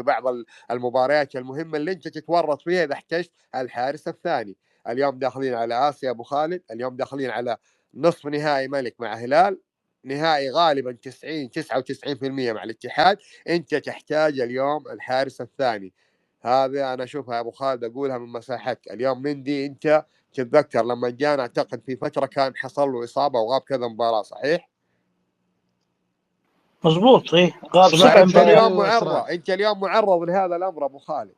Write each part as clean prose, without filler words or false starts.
بعض المباريات المهمة اللي أنت تتورط فيها إذا احتجت الحارس الثاني. اليوم داخلين على آسيا أبو خالد، اليوم داخلين على نصف نهائي ملك مع هلال، نهائي غالبا 99% مع الاتحاد. أنت تحتاج اليوم الحارس الثاني. هذا أنا أشوفها يا أبو خالد، أقولها من مساحتك. اليوم مندي أنت تتذكر لما جانا أعتقد في فترة كان حصل له إصابة وغاب كذا مباراة، صحيح؟ مظبوط، إيه غاب 7 فأنت مباريات. اليوم معرض، أنت اليوم معرض لهذا الأمر أبو خالد.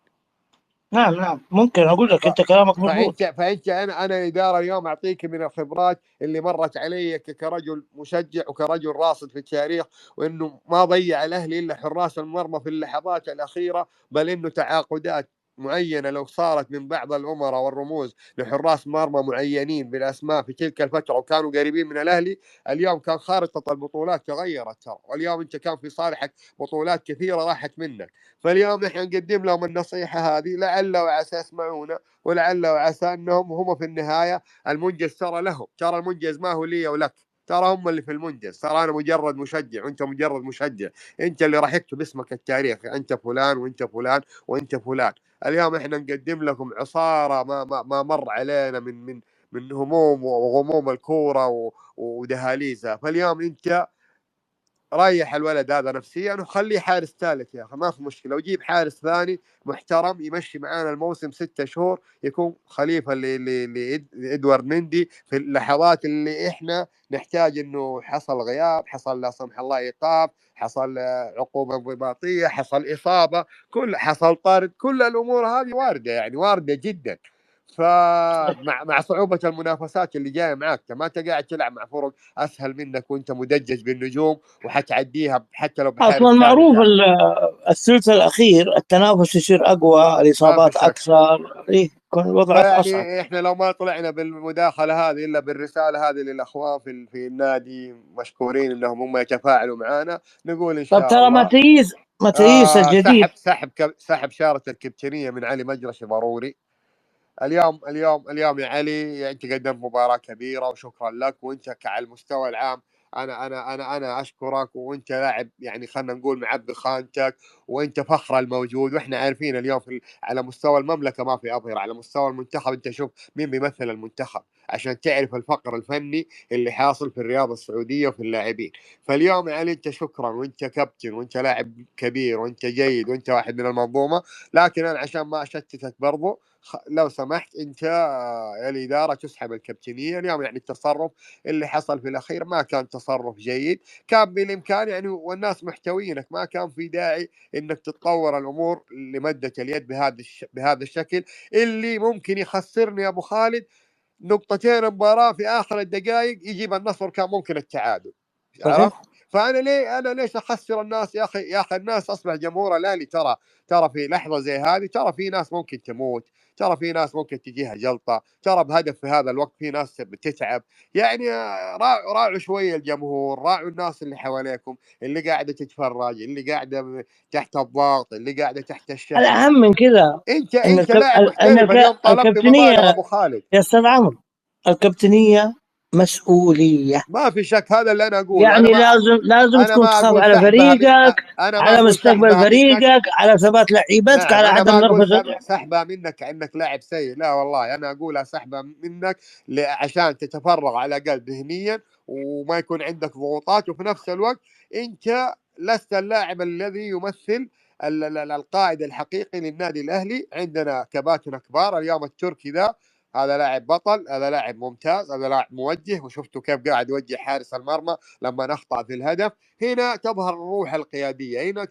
نعم ممكن أقول لك أنت كلامك مظبوط. فأنت أنا إدارة اليوم أعطيك من الخبرات اللي مرت علي كرجل مشجع وكرجل راصد في التاريخ، وإنه ما ضيع الأهلي إلا حراس المرمى في اللحظات الأخيرة، بل إنه تعاقدات معينة لو صارت من بعض الأمراء والرموز لحراس مرمى معينين بالأسماء في تلك الفترة وكانوا قريبين من الأهلي، اليوم كان خارطة البطولات تغيرت ترى، واليوم أنت كان في صالحك بطولات كثيرة راحت منك. فاليوم نحن نقدم لهم النصيحة هذه لعل وعسى يسمعونا، ولعل وعسى أنهم هم في النهاية المنجز ترى لهم، ترى المنجز ما هو لي ولك، ترى هم اللي في المنجز، ترى أنا مجرد مشجع وأنت مجرد مشجع، أنت اللي راح يكتب اسمك التاريخ، أنت فلان وأنت فلان وأنت فلان. اليوم احنا نقدم لكم عصارة ما مر علينا من هموم وغموم الكورة ودهاليزها. فاليوم انت ريح الولد هذا نفسيا وخليه حارس ثالث يا اخي، ما في مشكله، وجيب حارس ثاني محترم يمشي معانا الموسم 6 شهور، يكون خليفه لادوارد مندي في اللحظات اللي احنا نحتاج، انه حصل غياب، حصل لا سمح الله ايقاف، حصل عقوبه انضباطيه، حصل اصابه، حصل طرد، كل الامور هذه وارده، يعني وارده جدا. فمع صعوبة المنافسات اللي جاية معاك، ما انت قاعد تلعب مع فرق اسهل منك وانت مدجج بالنجوم وحتعديها حتى لو بحارس أصلا ثاني معروف ثاني. الثلث الأخير التنافس يصير أقوى، ما في الإصابات شك. أكثر، إيه يكون وضعك أصعب. فيعني احنا لو ما طلعنا بالمداخلة هذه الا بالرسالة هذه للاخوان في النادي، مشكورين انهم هم يتفاعلوا معنا، نقول ان طب شاء ترى الله. ماتريس الجديد. سحب شارة الكابتنية من علي مجرشي ضروري. اليوم يا علي، انت قدمت مباراة كبيرة وشكرا لك، وانت على المستوى العام انا اشكرك، وانت لاعب يعني خلينا نقول معبي خانتك، وانت فخر الموجود، واحنا عارفين اليوم على مستوى المملكة ما في اظهر، على مستوى المنتخب انت شوف مين بيمثل المنتخب عشان تعرف الفقر الفني اللي حاصل في الرياضة السعودية وفي اللاعبين. فاليوم يا علي انت شكرا، وانت كابتن، وانت لاعب كبير، وانت جيد، وانت واحد من المنظومة. لكن انا عشان ما اشتتك برضو، لو سمحت انت الاداره تسحب الكابتنيه اليوم. يعني التصرف اللي حصل في الاخير ما كان تصرف جيد، كان بالامكان يعني، والناس محتوينك، ما كان في داعي انك تتطور الامور لمده اليد بهذا الشكل اللي ممكن يخسرني يا ابو خالد نقطتين مباراه في اخر الدقائق، يجيب النصر كان ممكن التعادل، عرفت؟ صحيح. فانا ليش اخسر الناس يا اخي؟ يا اخي الناس اصبح جمهور الاهلي ترى في لحظه زي هذه ترى في ناس ممكن تموت، ترى في ناس ممكن تجيها جلطه، ترى بهدف في هذا الوقت في ناس بتتعب. يعني راعوا شويه الجمهور، راعوا الناس اللي حواليكم، اللي قاعده تتفرج، اللي قاعده تحت الضغط، اللي قاعده تحت الشحن. الأهم من كذا انت لاعب محترف، اليوم طلب بمبالغ ابو خالد. يا أستاذ عمرو، الكابتنية مسؤولية. ما في شك، هذا اللي انا اقوله. يعني لازم انا تكون ما تخاف اقول على سحبها فريقك، انا ما على اقول مستقبل سحبها منك. فريقك، على ثبات لعيبتك، نعم، على انا ما عدم اقول نرفزة. سحبها منك كانك لاعب سيء، لا والله، انا اقولها سحبها منك عشان تتفرغ على الاقل ذهنيا وما يكون عندك ضغوطات، وفي نفس الوقت انت لست اللاعب الذي يمثل القائد الحقيقي للنادي الاهلي. عندنا كباتن كبار، اليوم التركي ذا هذا لاعب بطل، هذا لاعب ممتاز، هذا لاعب موجه، وشفتوا كيف قاعد يوجه حارس المرمى لما نخطأ في الهدف. هنا تظهر الروح القيادية، هنا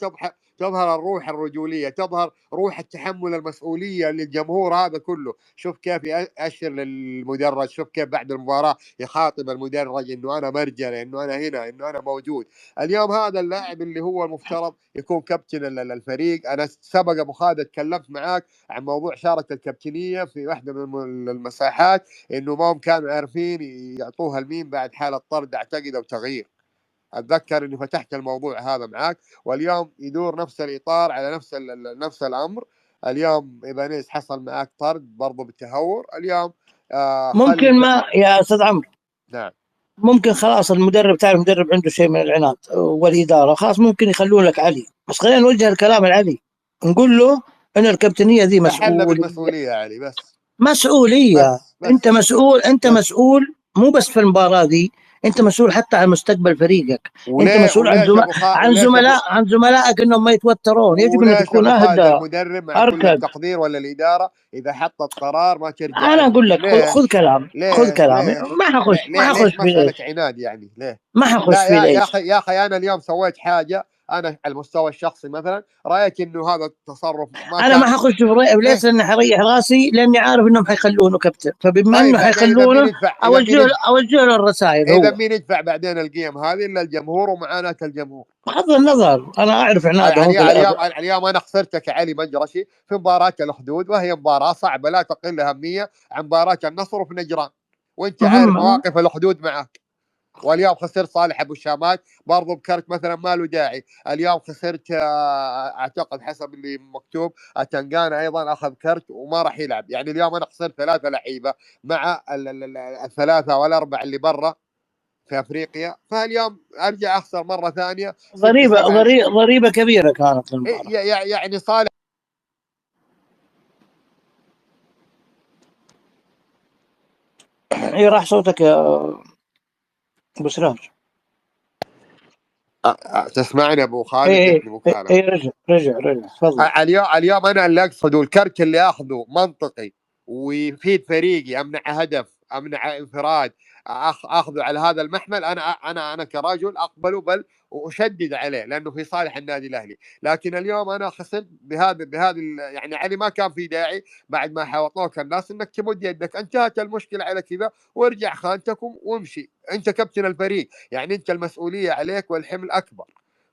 تظهر الروح الرجولية، تظهر روح التحمل المسؤولية للجمهور هذا كله. شوف كيف يأشر للمدرج، شوف كيف بعد المباراة يخاطب المدرج انه انا مرجله، انه انا هنا، انه انا موجود. اليوم هذا اللاعب اللي هو المفترض يكون كابتن الفريق. انا سبق ابو خالد تكلمت معاك عن موضوع شارة الكابتنية في واحدة من المساحات، انه ما هم كانوا عارفين يعطوها لمين بعد حالة طرد اعتقد او تغيير. اتذكر اني فتحت الموضوع هذا معاك، واليوم يدور نفس الاطار على نفس الامر. اليوم ايبانيز حصل معاك طرد برضو بالتهور اليوم. ممكن ما يا أستاذ عمرو، نعم، ممكن خلاص المدرب، تعرف المدرب عنده شيء من العناد والإدارة، خلاص ممكن يخلون لك علي، بس خلينا نوجه الكلام العلي. نقول له ان الكابتنيه دي تحلى مسؤوليه. بالمسؤوليه يا علي، بس مسؤوليه. انت بس مسؤول، انت بس مسؤول مو بس في المباراه دي، انت مسؤول حتى عن مستقبل فريقك. انت وليه مسؤول عن وليش ابو عن وليش ابو عن زملائك انهم ما يتوترون. يجب انك وليش تكون ابو خالد اهدى. المدرب مع كل اركد. التقدير ولا الاداره اذا حطت قرار ما ترجع انا عنه؟ اقول لك خذ ليش كلامي، خذ ليش كلامي. ليش ما حخش ما ليش حخش في مساله ليش. عناد يعني؟ ليه؟ ما لا حخش في يا ليش. اخي يا اخي، انا اليوم سويت حاجه، انا على المستوى الشخصي مثلا رايت انه هذا التصرف ما انا كان. ما حخش في ليش؟ ليه؟ لاني حريح راسي، لاني عارف انهم حيخلونه كابتن، فبما طيب انه بعدين اذا مين حيخلونه يدفع؟ اوجه له الرسائل اذا هو. مين يدفع بعدين القيم هذه الا الجمهور ومعاناه الجمهور. بغض النظر انا اعرف عنادهم في اليوم انا خسرتك يا علي مجرشي في مباراه الأخدود، وهي مباراه صعبه لا تقل اهميه عن مباراه النصر في نجران، وانت عارف مهم. مواقف الأخدود معك. واليوم خسرت صالح ابو الشامات برضو بكرت مثلا ما له داعي. اليوم خسرت اعتقد حسب اللي مكتوب اتنقان ايضا اخذ كرت وما راح يلعب. يعني اليوم انا خسرت 3 لعيبه مع الثلاثه والاربع اللي برا في افريقيا، فاليوم ارجع اخسر مره ثانيه 6 ضريبه 7. ضريبه كبيره كانت للمباراه. يعني صالح اي راح صوتك يا ابو سراج. تسمعني ابو اي خالد؟ اي جتني مكالمه. اي رجع تفضل. اليوم انا اللي اقصده الكرت اللي اخذه منطقي ويفيد فريقي، امنع هدف، امنع انفراد، اخذه على هذا المحمل، انا كرجل اقبله بل واشدد عليه لانه في صالح النادي الاهلي. لكن اليوم انا خسرت بهذا يعني علي ما كان في داعي بعد ما حاوطوك الناس انك تمد يدك. انتهت المشكله على كذا، وارجع خانتكم وامشي. انت كابتن الفريق، يعني انت المسؤوليه عليك والحمل اكبر.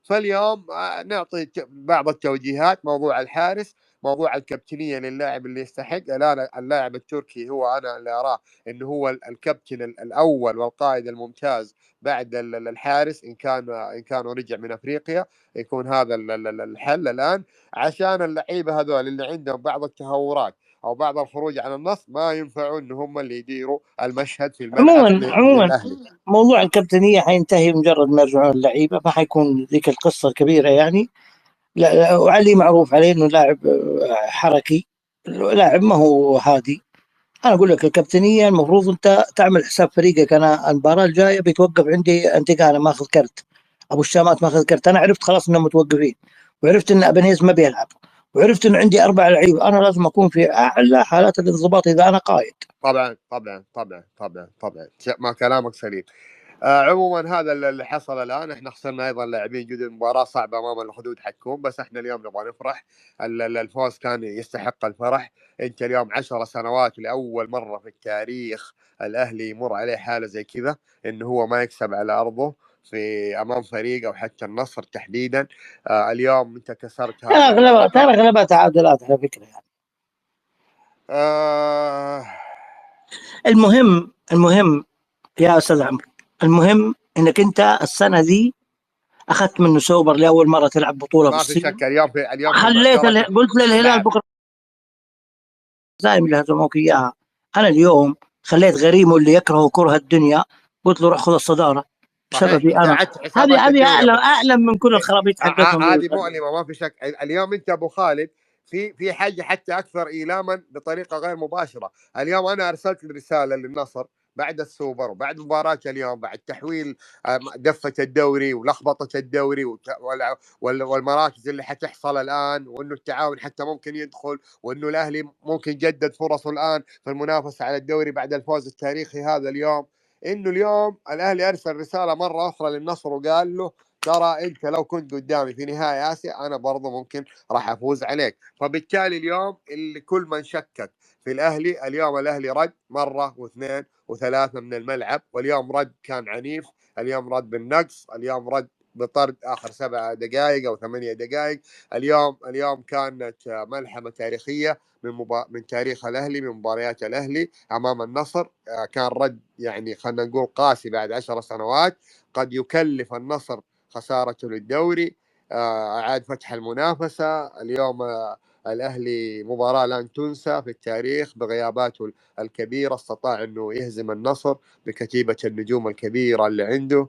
فاليوم نعطي بعض التوجيهات. موضوع الحارس، موضوع الكابتنيه للاعب اللي يستحق. الان اللاعب التركي هو انا اللي اراه انه هو الكابتن الاول والقائد الممتاز بعد الحارس، ان كان رجع من افريقيا يكون هذا الحل الان، عشان اللعيبه هذول اللي عندهم بعض التهورات او بعض الخروج عن النص ما ينفعوا ان هم اللي يديروا المشهد في الملعب عموما للاهلي. موضوع الكابتنيه حينتهي مجرد ما يرجعون اللعيبه، ما حيكون ذيك القصه الكبيره يعني. لا، وعلي معروف عليه انه لاعب حركي، لاعب ما هو هادي. انا اقول لك الكابتنيه المفروض انت تعمل حساب فريقك. انا المباراه الجايه بيتوقف عندي انتقال ماخذ كرت، ابو الشامات ماخذ كرت. انا عرفت خلاص انهم متوقفين، وعرفت ان ابنيز ما بيلعب، وعرفت انه عندي 4 لعيبه. انا لازم اكون في اعلى حالات الانضباط اذا انا قائد. طبعا طبعا طبعا طبعا طبعا، ما كلامك سليم. عموما هذا اللي حصل الان. احنا خسرنا ايضا لاعبين جدد، مباراه صعبه امام الحدود حتكون، بس احنا اليوم نبغى نفرح. الفوز كان يستحق الفرح. انت اليوم 10 سنوات لاول مره في التاريخ الاهلي يمر عليه حاله زي كذا، انه هو ما يكسب على ارضه في امام فريق او حتى النصر تحديدا. اليوم انت كسرت هذا ترى الرقم. اغلبها تعادلات على فكره يعني. آه المهم يا استاذ عمرو، المهم انك انت السنه دي اخذت منه سوبر لاول مره تلعب بطوله في ما في الصين. شك. اليوم في خليت المعترك قلت للهلال لعب. بكره زي اللي هزموك اياها. انا اليوم خليت غريمه اللي يكره كره الدنيا، قلت له روح خذ الصداره صحيح، بسببي انت انا. عدت هذه حسابات الدوري اعلم ابو. اعلم من كل الخرابيط حقتهم هذه مؤلمه ما في شك. اليوم انت ابو خالد في حاجه حتى اكثر ايلاما بطريقه غير مباشره. اليوم انا ارسلت رساله للنصر بعد السوبر وبعد مباراه اليوم، بعد تحويل دفه الدوري ولخبطه الدوري والمراكز اللي حتحصل الان، وانه التعاون حتى ممكن يدخل، وانه الاهلي ممكن يجدد فرصه الان في المنافسه على الدوري بعد الفوز التاريخي هذا اليوم. انه اليوم الاهلي ارسل رساله مره اخرى للنصر وقال له ترى انت لو كنت قدامي في نهائي اسيا انا برضه ممكن راح افوز عليك. فبالتالي اليوم اللي كل من شكك في الاهلي، اليوم الاهلي رد مره واثنين وثلاثه من الملعب، واليوم رد كان عنيف. اليوم رد بالنقص، اليوم رد بطرد اخر 7 دقائق او 8 دقائق. اليوم كانت ملحمه تاريخيه من تاريخ الاهلي، من مباريات الاهلي امام النصر. كان رد يعني خلينا نقول قاسي بعد 10 سنوات، قد يكلف النصر خسارته للدوري، أعاد فتح المنافسة. اليوم الأهلي مباراة لن تنسى في التاريخ بغياباته الكبيرة، استطاع أنه يهزم النصر بكتيبة النجوم الكبيرة اللي عنده.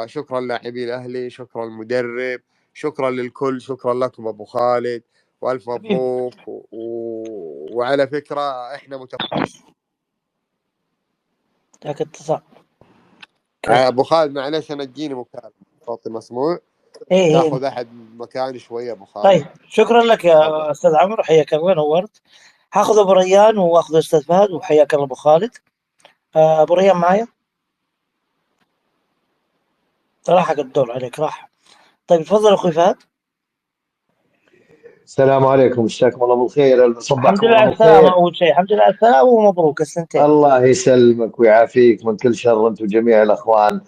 شكرا لاعبي الأهلي، شكرا المدرب، شكرا للكل، شكرا لكم ابو خالد، والف مبروك. وعلى فكره احنا ذاك اتصال. ابو خالد معلش انا تجيني مكالمه، صوتي مسموع، ايه تاخذ احد مكاني شويه ابو خالد. طيب شكرا لك يا استاذ عمرو، حياك الله، نورت. هاخذ ابو ريان واخذ استاذ فهد، وحياك الله ابو خالد. ابو ريان معايا؟ راح الدور عليك، راح. طيب تفضل اخوي فهد. السلام عليكم، مساكم الله بالخير، الحمد صبحكم لله الله على السلامة، بالخير. أول شيء الحمد لله على السلامة ومبروك السنتين. الله يسلمك ويعافيك من كل شر انت وجميع الاخوان.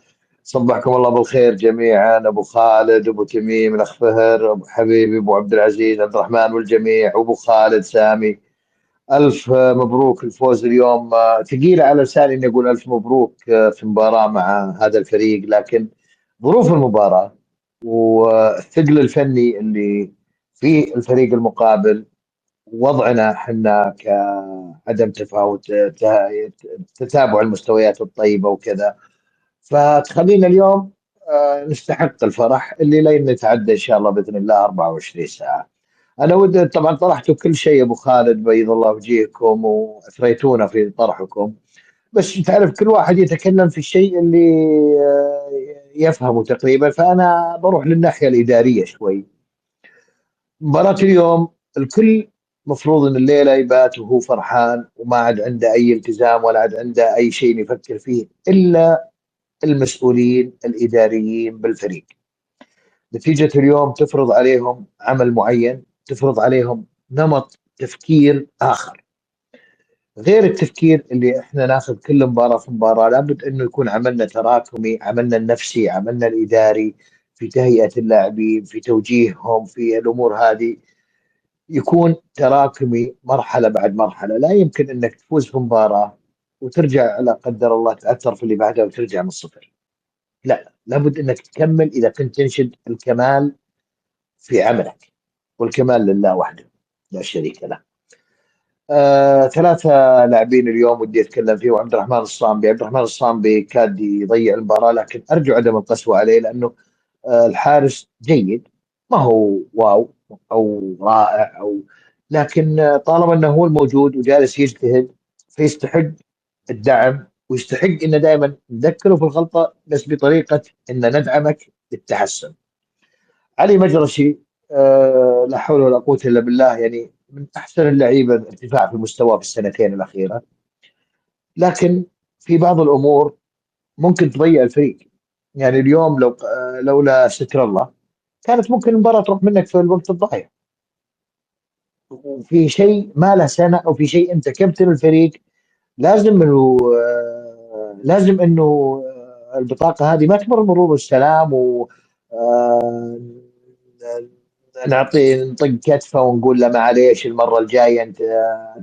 صبحكم الله بالخير جميعا، ابو خالد، ابو تميم، الاخ فهر، ابو حبيبي، ابو عبد العزيز، عبد الرحمن والجميع، وابو خالد سامي. الف مبروك الفوز اليوم. ثقيله على لساني اني اقول الف مبروك في مباراه مع هذا الفريق، لكن ظروف المباراه والثقل الفني اللي في الفريق المقابل، وضعنا احنا كعدم تفاوت، تتابع المستويات الطيبه وكذا، فتخلينا اليوم نستحق الفرح اللي لن نتعدى ان شاء الله باذن الله 24 ساعه. انا ودي طبعا طرحتوا كل شيء ابو خالد، بيض الله وجهكم واثريتونا في طرحكم، بس تعرف كل واحد يتكلم في الشيء اللي يفهمه تقريبا، فانا بروح للناحيه الاداريه شوي. مباراة اليوم الكل مفروض ان الليله يبات وهو فرحان وما عاد عنده اي التزام ولا عاد عنده اي شيء يفكر فيه الا المسؤولين الاداريين بالفريق. نتيجه اليوم تفرض عليهم عمل معين، تفرض عليهم نمط تفكير اخر غير التفكير اللي احنا ناخذ كل مباراه في مباراه. لابد انه يكون عملنا تراكمي، عملنا النفسي، عملنا الاداري، في تهيئه اللاعبين، في توجيههم، في الامور هذه، يكون تراكمي مرحله بعد مرحله. لا يمكن انك تفوز في مباراه وترجع لا قدر الله تعثر في اللي بعدها وترجع من الصفر. لا، لابد انك تكمل اذا كنت تنشد الكمال في عملك، والكمال لله وحده لا شريك له. ثلاثه لاعبين اليوم ودي اتكلم فيه، وعبد الرحمن الصامبي. عبد الرحمن الصامبي كاد يضيع المباراه، لكن ارجو عدم القسوه عليه، لانه الحارس جيد، ما هو واو او رائع او، لكن طالما انه هو الموجود وجالس يجتهد فيستحق الدعم، ويستحق ان دائما نذكره في الغلطه بس بطريقه ان ندعمك بالتحسن. علي مجرشي لا حول ولا قوه الا بالله، يعني من احسن اللعيبه ارتفاع في المستوى في السنتين الاخيره، لكن في بعض الامور ممكن تضيع الفريق. يعني اليوم لو لولا ستر الله كانت ممكن المباراة تروح منك في الوقت الضايع، وفي شيء ما له سنة، أو في شيء أنت كابتن الفريق، لازم إنه لازم إنه البطاقة هذه ما تمر مرور السلام، و نعطي نطق كتفه ونقول له معليش المرة الجاية أنت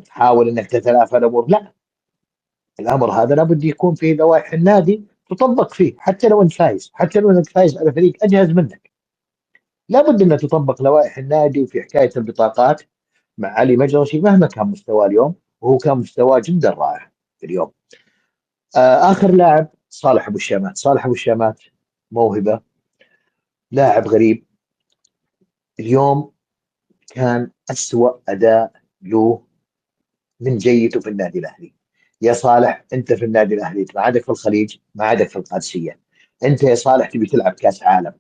تحاول إنك تتلافى الأمور. لا، الأمر هذا لابد يكون في لوائح النادي تطبق فيه، حتى لو أنت فايز، حتى لو أنك فايز على فريق أجهز منك، لابد أن تطبق لوائح النادي في حكاية البطاقات. مع علي مجرشي مهما كان مستواه اليوم، وهو كان مستواه جدا رائع اليوم. آخر لاعب صالح أبو الشامات. صالح أبو الشامات موهبة، لاعب غريب. اليوم كان أسوأ أداء له من جيته في النادي الأهلي. يا صالح أنت في النادي الأهلي، ما عادك في الخليج، ما عادك في القادسية، أنت يا صالح تبي تلعب كأس عالم.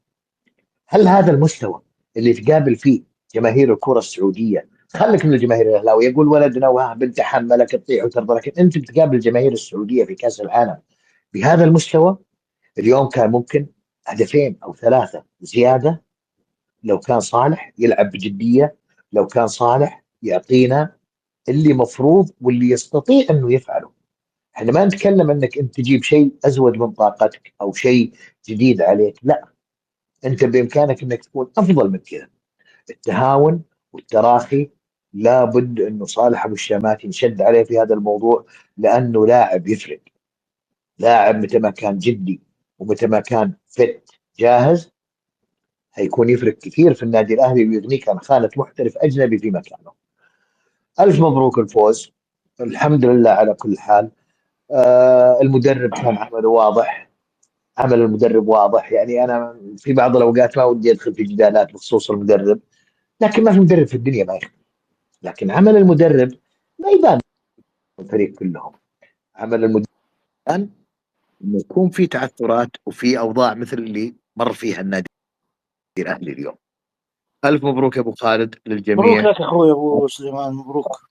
هل هذا المستوى اللي تقابل فيه جماهير الكرة السعودية، خليك من الجماهير الاهلاويه يقول ولدنا وها بنت حملك تطيع وترضى، لكن انت بتقابل الجماهير السعوديه في كاس العالم بهذا المستوى؟ اليوم كان ممكن هدفين او ثلاثه زياده لو كان صالح يلعب بجديه، لو كان صالح يعطينا اللي مفروض واللي يستطيع انه يفعله. احنا ما نتكلم انك انت تجيب شيء ازود من طاقتك او شيء جديد عليك، لا، انت بامكانك انك تكون افضل من كذا. التهاون والتراخي، لابد انه صالح ابو الشامات ينشد عليه في هذا الموضوع، لانه لاعب يفرق. لاعب متى ما كان جدي ومتى ما كان فت جاهز هيكون يفرق كثير في النادي الاهلي، ويغنيك عن خانه محترف اجنبي في مكانه. الف مبروك الفوز، الحمد لله على كل حال. المدرب كان عمله واضح، عمل المدرب واضح. يعني انا في بعض الاوقات ما ودي ادخل في جدالات بخصوص المدرب، لكن ما في مدرب في الدنيا ما يختلف. لكن عمل المدرب ما يبان الفريق كلهم. عمل المدرب انه يكون في تعثرات وفي اوضاع مثل اللي مر فيها النادي الاهلي اليوم. الف مبروك يا ابو خالد مبروك للجميع. لك اخوي ابو سليمان، مبروك.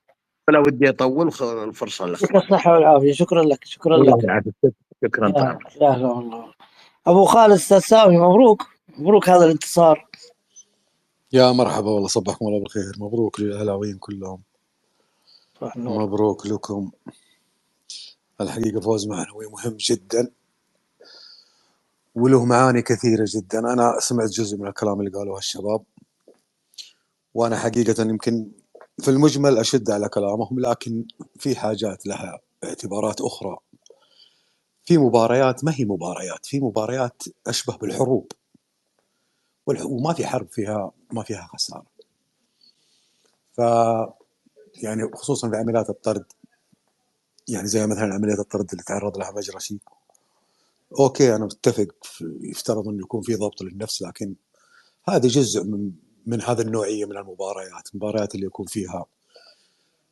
ولا ودي اطول، الفرصه يعطيك للاخوان. الصحة والعافية، شكرا لك شكرا الله لك. يعافيك. شكرا طال عمرك. يا هلا والله. ابو خالد استاذ سامي، مبروك مبروك هذا الانتصار. يا مرحبا والله، صبحكم الله بالخير. مبروك للأهلاويين كلهم، صباح النور. مبروك لكم. الحقيقة فوز معنوي مهم جدا وله معاني كثيرة جدا. أنا سمعت جزء من الكلام اللي قالوه الشباب، وأنا حقيقة يمكن في المجمل أشد على كلامهم، لكن في حاجات لها اعتبارات أخرى. في مباريات ما هي مباريات، في مباريات أشبه بالحروب، وما في حرب فيها ما فيها خسارة. ف يعني خصوصا في عمليات الطرد، يعني زي مثلا عملية الطرد اللي تعرض لها مجرشي. اوكي انا متفق، يفترض انه يكون في ضبط للنفس، لكن هذا جزء من هذا النوعيه من المباريات اللي يكون فيها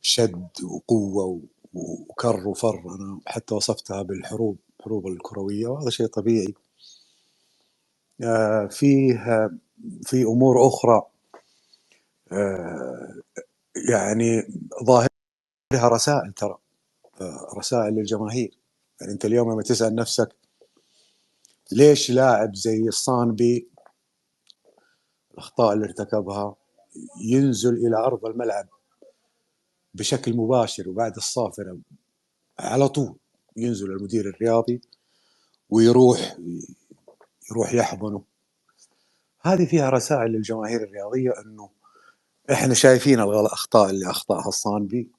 شد وقوه وكر وفر. انا حتى وصفتها بالحروب، حروب الكرويه، وهذا شيء طبيعي. فيه في امور اخرى يعني ظاهرها رسائل، ترى رسائل للجماهير. يعني انت اليوم لما تسال نفسك ليش لاعب زي الصانبي الأخطاء اللي ارتكبها ينزل إلى أرض الملعب بشكل مباشر، وبعد الصافرة على طول ينزل المدير الرياضي ويروح يحضنه. هذه فيها رسائل للجماهير الرياضية أنه إحنا شايفين الأخطاء اللي أخطأها الصانبي،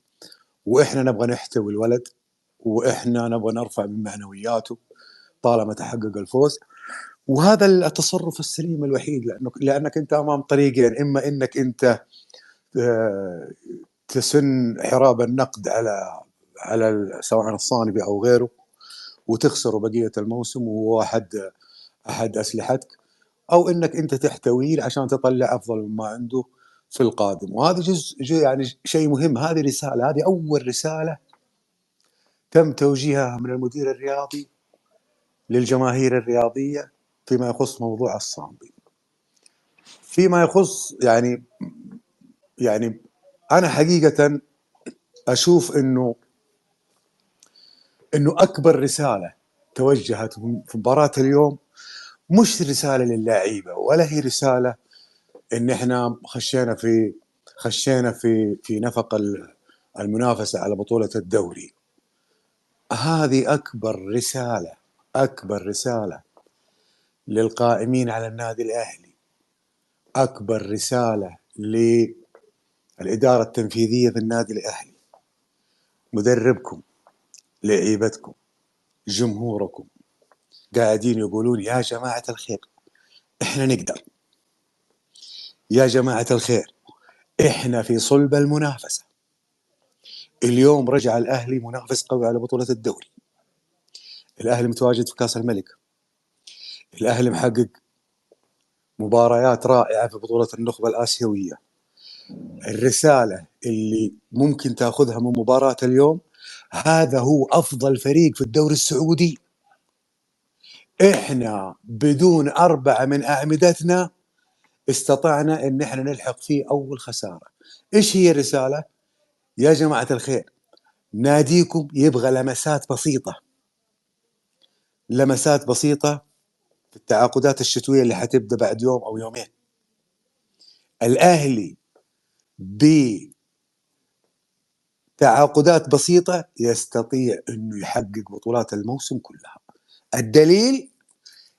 وإحنا نبغى نحتوي الولد، وإحنا نبغى نرفع من معنوياته طالما تحقق الفوز. وهذا التصرف السليم الوحيد، لأنك أنت أمام طريقين: إما أنك أنت تسن حراب النقد على سواء الصانبي او غيره وتخسر بقيه الموسم وهو احد اسلحتك، او انك انت تحتويه عشان تطلع افضل مما عنده في القادم. وهذا جزء يعني شيء مهم. هذه رساله، هذه اول رساله تم توجيهها من المدير الرياضي للجماهير الرياضيه فيما يخص موضوع الصانبي. فيما يخص يعني انا حقيقه اشوف انه اكبر رساله توجهت في مباراه اليوم مش رساله للاعيبه، ولا هي رساله ان احنا خشينا في نفق المنافسه على بطوله الدوري. هذه اكبر رساله للقائمين على النادي الاهلي، اكبر رساله للاداره التنفيذيه في النادي الاهلي، مدربكم، لعيبتكم، جمهوركم، قاعدين يقولون يا جماعه الخير احنا نقدر، يا جماعة الخير احنا في صلب المنافسة. اليوم رجع الأهلي منافس قوي على بطولة الدوري، الأهلي متواجد في كأس الملك، الأهلي محقق مباريات رائعة في بطولة النخبة الآسيوية. الرسالة اللي ممكن تأخذها من مباراة اليوم: هذا هو أفضل فريق في الدوري السعودي، احنا بدون 4 من أعمدتنا استطعنا ان احنا نلحق فيه اول خسارة. ايش هي الرسالة؟ يا جماعة الخير ناديكم يبغى لمسات بسيطة في التعاقدات الشتوية اللي حتبدأ بعد يوم أو يومين. الأهلي بتعاقدات بسيطة يستطيع أنه يحقق بطولات الموسم كلها. الدليل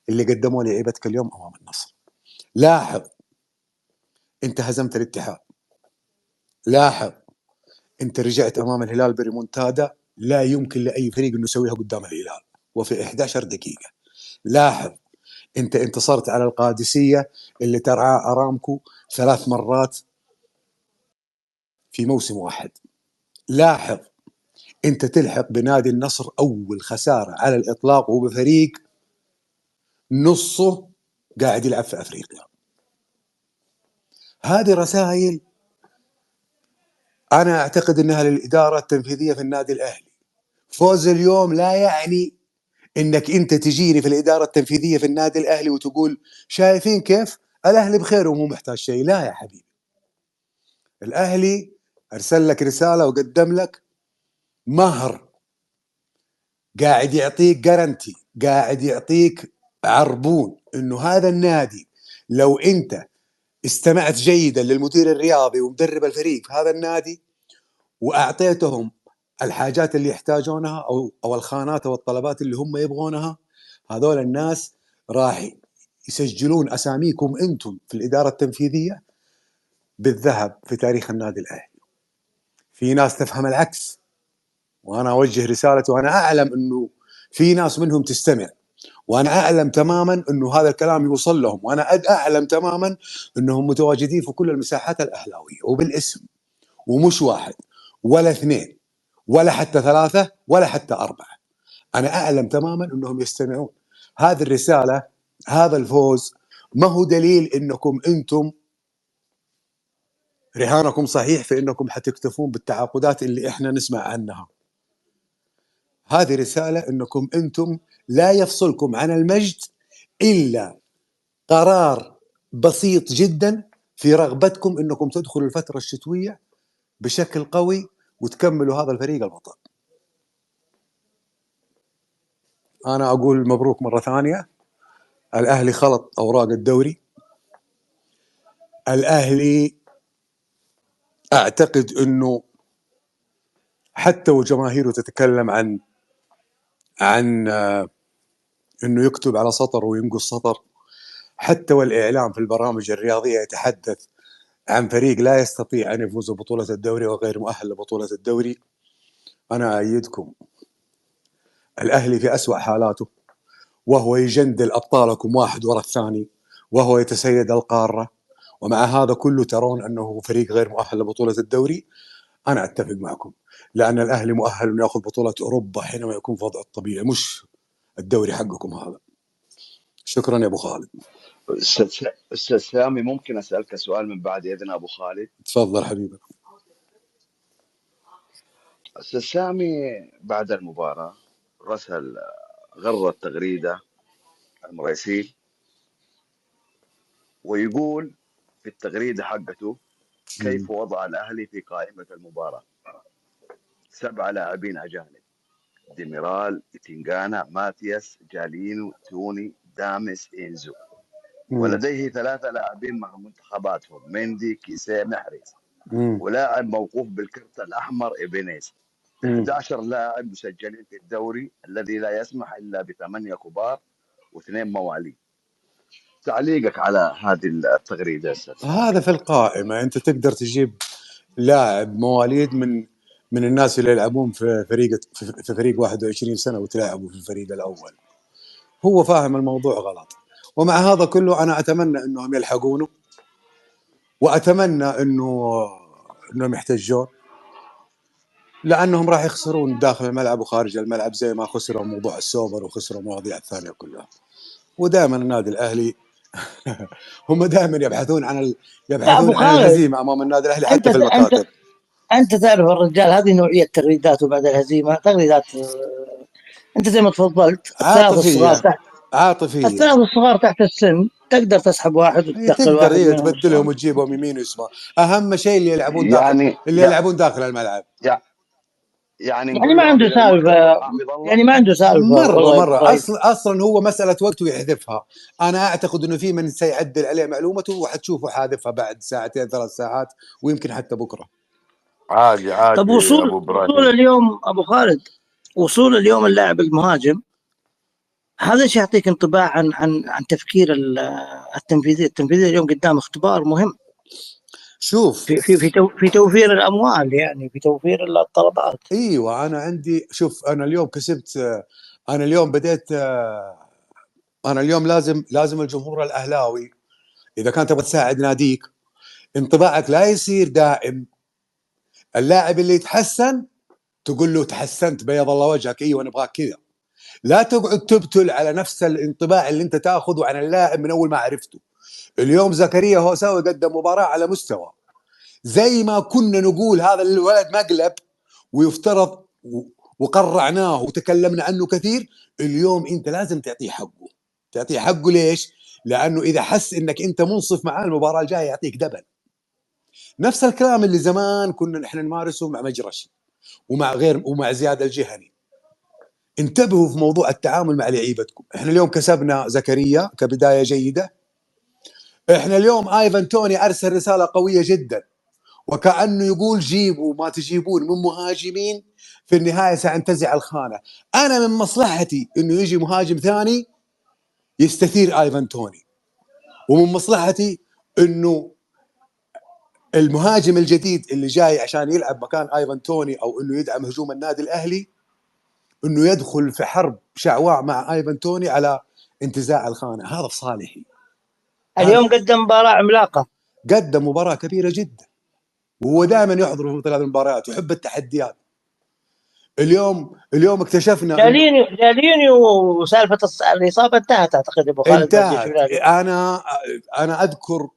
اللي قدموه لعيبتك اليوم أمام النصر. لاحظ أنت هزمت الاتحاد، لاحظ أنت رجعت أمام الهلال بريمونتادا لا يمكن لأي فريق أنه يسويها قدام الهلال وفي 11 دقيقة. لاحظ انت انتصرت على القادسية اللي ترعى ارامكو 3 مرات في موسم واحد. لاحظ انت تلحق بنادي النصر اول خسارة على الاطلاق وهو بفريق نصه قاعد يلعب في افريقيا. هذه رسائل انا اعتقد انها للاداره التنفيذيه في النادي الاهلي. فوز اليوم لا يعني انك انت تجيني في الاداره التنفيذيه في النادي الاهلي وتقول شايفين كيف الاهلي بخير ومو محتاج شيء. لا يا حبيبي، الاهلي ارسل لك رساله وقدم لك مهر، قاعد يعطيك جارنتي، قاعد يعطيك عربون انه هذا النادي لو انت استمعت جيدا للمدير الرياضي ومدرب الفريق في هذا النادي واعطيتهم الحاجات اللي يحتاجونها او الخانات او الطلبات اللي هم يبغونها، هذول الناس راح يسجلون اساميكم انتم في الاداره التنفيذيه بالذهب في تاريخ النادي الاهلي. في ناس تفهم العكس، وانا اوجه رسالتي وانا اعلم انه في ناس منهم تستمع، وانا اعلم تماما انه هذا الكلام يوصل لهم، وانا اعلم تماما انهم متواجدين في كل المساحات الاهلاويه وبالاسم، ومش واحد ولا اثنين ولا حتى ثلاثه ولا حتى اربعه. انا اعلم تماما انهم يستمعون. هذه الرساله، هذا الفوز ما هو دليل انكم انتم رهانكم صحيح في انكم حتكتفون بالتعاقدات اللي احنا نسمع عنها. هذه رساله انكم انتم لا يفصلكم عن المجد الا قرار بسيط جدا في رغبتكم انكم تدخلوا الفتره الشتويه بشكل قوي وتكملوا هذا الفريق البطل. انا اقول مبروك مره ثانيه. الاهلي خلط اوراق الدوري. الاهلي اعتقد انه حتى وجماهيره تتكلم عن انه يكتب على سطر وينقص سطر، حتى والاعلام في البرامج الرياضيه يتحدث عن فريق لا يستطيع ان يفوز ببطوله الدوري وغير مؤهل لبطوله الدوري. انا ايدكم، الاهلي في اسوأ حالاته، وهو يجندل ابطالكم واحد ورا الثاني، وهو يتسيد القاره، ومع هذا كله ترون انه فريق غير مؤهل لبطوله الدوري. انا اتفق معكم، لان الاهلي مؤهل انه ياخذ بطوله اوروبا حينما يكون في وضعه الطبيعي، مش الدوري حقكم هذا. شكرا يا ابو خالد. استاذ سامي، ممكن اسالك سؤال من بعد اذن ابو خالد؟ تفضل حبيبي. استاذ سامي، بعد المباراه رسل غرد تغريده المراسيل ويقول في التغريده حقته كيف وضع الاهلي في قائمه المباراه: 7 لاعبين اجانب: ديميرال، تنجانا، ماتياس، جالينو، توني، دامس، إنزو. ولديه 3 لاعبين مع منتخباتهم: مندي، كيسيه، محرز. ولاعب موقوف بالكرت الأحمر إبنيز. 11 لاعب مسجلين في الدوري الذي لا يسمح إلا ب8 كبار و2 مواليد. تعليقك على هذه التغريدة أستاذ؟ هذا في القائمة. أنت تقدر تجيب لاعب مواليد من الناس اللي يلعبون في فريق 21 سنة وتلاعبوا في الفريق الأول. هو فاهم الموضوع غلط. ومع هذا كله أنا أتمنى أنهم يلحقونه، وأتمنى أنهم يحتجون، لأنهم راح يخسرون داخل الملعب وخارج الملعب زي ما خسروا موضوع السوبر وخسروا المواضيع الثانية كلها. ودائما النادي الأهلي هم دائما يبحثون عن الهزيمة أمام النادي الأهلي حتى في المكاتب. أنت تعرف الرجال، هذه نوعية تغريداته بعد الهزيمة، تغريدات أنت زي ما تفضلت، عاطفية. الثلاث الصغار تحت السن تقدر تسحب واحد وتدخل واحد منهم، تبدلهم وتجيبهم يمين ويسار. أهم شيء اللي يلعبون داخل يلعبون داخل الملعب. يعني ما عنده سالفة، يعني ما عنده سالفة مرة أصلا هو مسألة وقت ويحذفها. أنا أعتقد إنه في من سيعدل عليه معلومته وحتشوفه حاذفها بعد 2 3 ساعات ويمكن حتى بكرة. عادي. طب وصول اليوم أبو خالد، وصول اليوم اللاعب المهاجم، هذا الشيء يعطيك انطباع عن تفكير التنفيذي اليوم قدام اختبار مهم. شوف، في توفير الاموال، يعني في توفير الطلبات. ايوه انا عندي، شوف انا اليوم كسبت، انا اليوم بديت، انا اليوم لازم الجمهور الاهلاوي اذا كانت تبغى تساعد ناديك انطباعك لا يصير دائم اللاعب اللي يتحسن تقول له تحسنت بيض الله وجهك، ايوه نبغاك كذا. لا تقعد تبتل على نفس الانطباع اللي انت تاخذه عن اللاعب من اول ما عرفته. اليوم زكريا هوساوي قدم مباراه على مستوى، زي ما كنا نقول هذا الولد مقلب ويفترض وقرعناه وتكلمنا عنه كثير. اليوم انت لازم تعطيه حقه. تعطيه حقه ليش؟ لانه اذا حس انك انت منصف معاه المباراه الجايه يعطيك دبل. نفس الكلام اللي زمان كنا نحن نمارسه مع مجرش ومع غير ومع زياد الجهني. انتبهوا في موضوع التعامل مع لعيبتكم. احنا اليوم كسبنا زكريا كبدايه جيده. احنا اليوم ايفان توني ارسل رساله قويه جدا، وكأنه يقول جيبوا ما تجيبون من مهاجمين في النهاية سأنتزع الخانة. أنا من مصلحتي إنه يجي مهاجم ثاني يستثير ايفان توني، ومن مصلحتي إنه المهاجم الجديد اللي جاي عشان يلعب مكان ايفان توني أو إنه يدعم هجوم النادي الأهلي إنه يدخل في حرب شعواء مع ايفان توني على انتزاع الخانة. هذا في صالحي. اليوم قدم مباراة عملاقة، قدم مباراة كبيرة جدا، وهو دائما يحضر في مثل هذه المباريات ويحب التحديات. اليوم اكتشفنا جالينيو وسالفة الإصابة انتهت أعتقد أبو خالد. انتهت. انا اذكر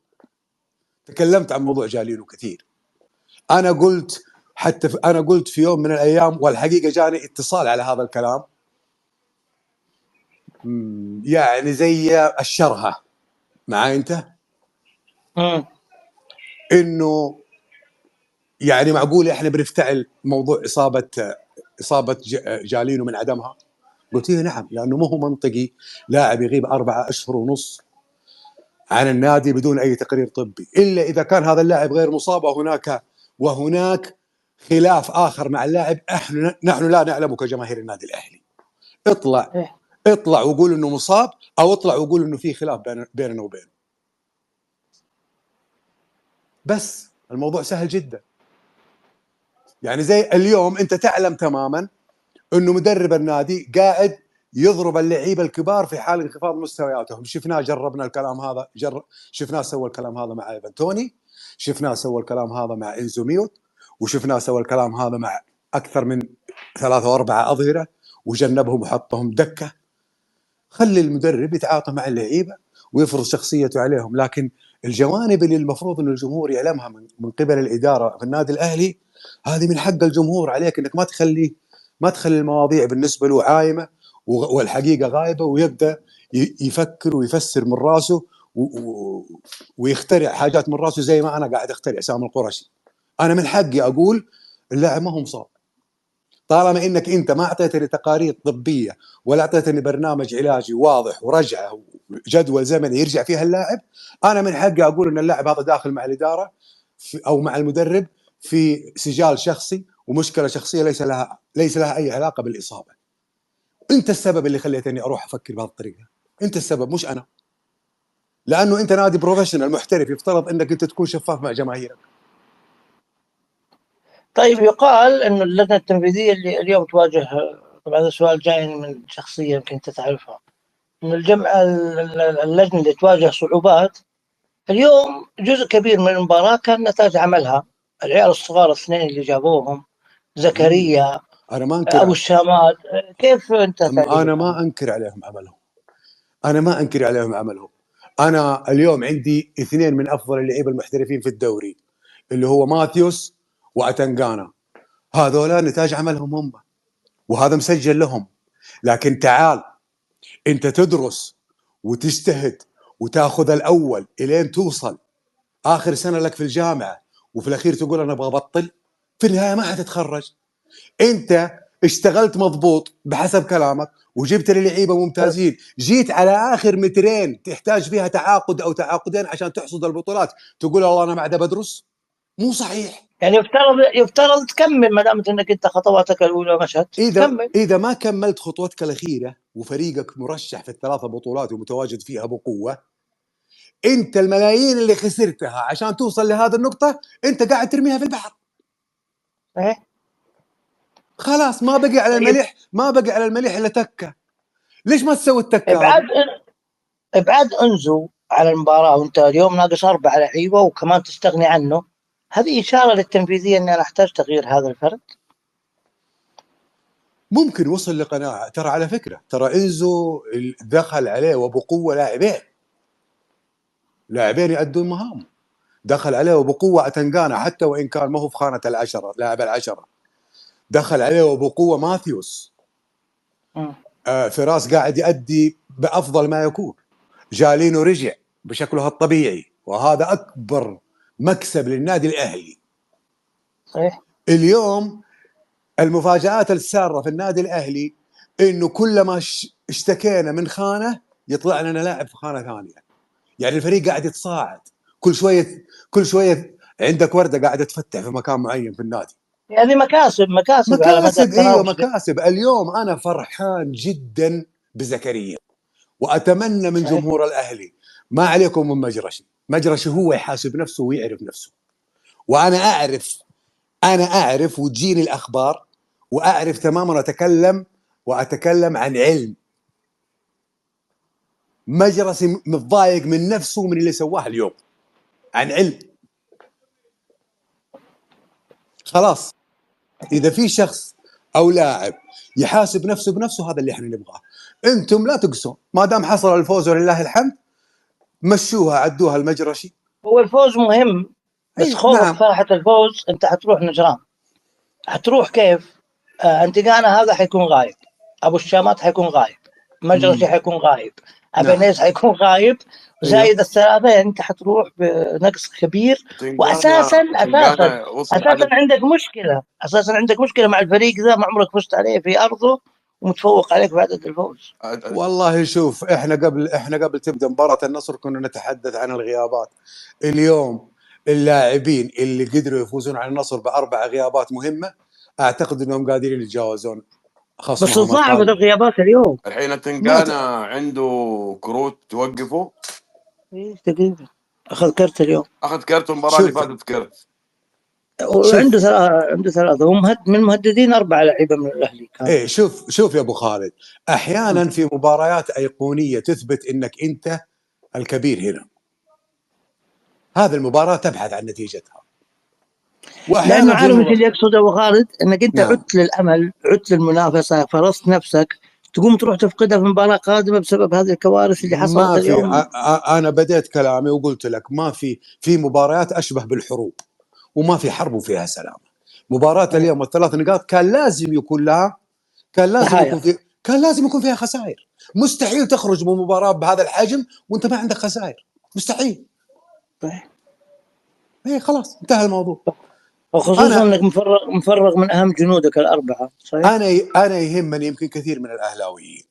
تكلمت عن موضوع جالينو كثير. انا قلت في يوم من الايام، والحقيقه جاني اتصال على هذا الكلام، يعني زي الشرهه معاي انت، انه يعني معقول احنا بنفتعل موضوع اصابه جالينو من عدمها؟ قلت له نعم، لانه مو هو منطقي لاعب يغيب 4 أشهر ونص عن النادي بدون اي تقرير طبي، الا اذا كان هذا اللاعب غير مصاب وهناك خلاف اخر مع اللاعب نحن لا نعلمه كجماهير النادي الاهلي. اطلع وقول انه مصاب، او اطلع وقول انه في خلاف بيننا وبينه. بس الموضوع سهل جدا. يعني زي اليوم انت تعلم تماما انه مدرب النادي قاعد يضرب اللعيبه الكبار في حال انخفاض مستوياتهم. شفناه جربنا الكلام هذا، شفناه سوى الكلام هذا مع ايفان توني، شفناه سوى الكلام هذا مع إنزو ميوت، وشفناه سوى الكلام هذا مع اكثر من 3 و4 اظهره وجنبهم وحطهم دكه. خلي المدرب يتعاطى مع اللعيبه ويفرض شخصيته عليهم. لكن الجوانب اللي المفروض ان الجمهور يعلمها من قبل الاداره في النادي الاهلي، هذه من حق الجمهور عليك انك ما تخلي المواضيع بالنسبه له عايمه والحقيقه غايبه، ويبدا يفكر ويفسر من راسه ويخترع حاجات من راسه زي ما انا قاعد اخترع سامي القرشي. انا من حقي اقول اللاعب ما هو مصاب، طالما انك انت ما اعطيتني تقارير طبيه ولا اعطيتني برنامج علاجي واضح ورجعه وجدول زمني يرجع فيها اللاعب، انا من حقي اقول ان اللاعب هذا داخل مع الاداره او مع المدرب في سجال شخصي ومشكله شخصيه ليس لها اي علاقه بالاصابه. انت السبب اللي خليتني اروح افكر بهذه الطريقه، انت السبب مش انا، لانه انت نادي بروفيشنال محترف، يفترض انك انت تكون شفاف مع جماهيرك. طيب يقال انه اللجنه التنفيذيه اللي اليوم تواجه، طبعا هذا السؤال جاي من شخصيه يمكن انت تعرفها، انه اللجنه اللي تواجه صعوبات اليوم. جزء كبير من المباراه كان نتاج عملها العيال الصغار 2 اللي جابوهم، زكريا، انا ما انكر ابو الشامات. كيف انت انا ما انكر عليهم عملهم. انا اليوم عندي 2 من افضل اللعيبه المحترفين في الدوري، اللي هو ماثيوس واتنغانا. هذولا نتاج عملهم هم، وهذا مسجل لهم. لكن تعال انت تدرس وتجتهد وتاخذ الاول الين توصل اخر سنه لك في الجامعه، وفي الاخير تقول انا ابغى ابطل، في النهايه ما حتتخرج. انت اشتغلت مضبوط بحسب كلامك وجبت لي لعيبه ممتازين، جيت على اخر 2 متر تحتاج فيها تعاقد او تعاقدين عشان تحصد البطولات تقول والله انا ما عاد بدرس. مو صحيح. يعني يفترض تكمل ما دامت انك انت خطواتك الاولى مشت. اذا ما كملت خطوتك الاخيره وفريقك مرشح في ال3 بطولات ومتواجد فيها بقوه، انت الملايين اللي خسرتها عشان توصل لهذه النقطه انت قاعد ترميها في البحر. خلاص ما بقي على المليح الا تكه. ليش ما تسوي التكه؟ ابعاد انزو على المباراه وانت اليوم ناقص 4 لعيبه وكمان تستغني عنه، هذه اشاره للتنفيذيه اني انا احتاج تغيير هذا الفرد. ممكن وصل لقناعه. ترى على فكره ترى انزو دخل عليه وبقوه لاعبين يؤدون مهام، دخل عليه وبقوه اتنقانا حتى وان كان ما هو في خانه العشره، لاعب العشره، دخل عليه وبقوه ماثيوس. فراس قاعد يؤدي بافضل ما يكون، جالينو رجع بشكله الطبيعي، وهذا اكبر مكسب للنادي الاهلي. صحيح. اليوم المفاجآت السارة في النادي الأهلي إنه كلما اشتكينا من خانة يطلع لنا لاعب في خانة ثانية. يعني الفريق قاعد يتصاعد كل شوية عندك وردة قاعدة تفتح في مكان معين في النادي. يعني مكاسب على مدى مكاسب، ايوه التناوش. مكاسب. اليوم أنا فرحان جدا بزكريا، وأتمنى من صحيح. جمهور الأهلي ما عليكم من مجرشي هو يحاسب نفسه ويعرف نفسه. وأنا أعرف وتجيني الأخبار وأعرف تماما، وأتكلم عن علم. مجرسي متضايق من نفسه من اللي سواه اليوم، عن علم. خلاص، إذا في شخص أو لاعب يحاسب نفسه بنفسه، هذا اللي احنا نبغاه. انتم لا تقسون، ما دام حصل الفوز ولله الحمد مشوها عدوها المجرشي. هو الفوز مهم، بس خوفك نعم. فرحة الفوز. انت حتروح نجران، حتروح كيف؟ انتقانا هذا حيكون غايب، ابو الشامات حيكون غايب، مجرشي حيكون غايب، ابنيس حيكون غايب، زايد الثلاثه. يعني انت حتروح بنقص كبير. واساسا عندك مشكله مع الفريق ذا، ما عمرك فزت عليه في ارضه ومتفوق عليك بعدد الفوز. والله شوف، احنا قبل تبدا مباراه النصر كنا نتحدث عن الغيابات. اليوم اللاعبين اللي قدروا يفوزون على النصر ب4 غيابات مهمه، اعتقد انهم قادرين يتجاوزون خصمهم. بس صعبت الغيابات اليوم. الحين تنقانا عنده كروت توقفه. تقريبا اخذ كرت اليوم، اخذ كرت المباراه اللي فاتت كرت، وعنده ثلاثه ومهد من المهددين 4 لعيبه من الاهلي كان. ايه شوف يا ابو خالد، احيانا في مباريات ايقونيه تثبت انك انت الكبير هنا. هذه المباراه تبحث عن نتيجتها، لانه عارف ايش اللي يقصد ابو خالد، انك انت عدت للامل، عدت للمنافسه، فرصت نفسك، تقوم تروح تفقدها في مباراه قادمه بسبب هذه الكوارث اللي حصلت اليوم. انا بديت كلامي وقلت لك ما في مباريات اشبه بالحروب، وما في حرب وفيها سلام. مباراه اليوم ال3 نقاط كان لازم يكون لها، كان لازم يكون فيها خسائر. مستحيل تخرج من مباراه بهذا الحجم وانت ما عندك خسائر، مستحيل. صحيح. ايه خلاص انتهى الموضوع. وخصوصا انك مفرغ من اهم جنودك ال4. صحيح. انا يهمني يمكن كثير من الاهلاويين،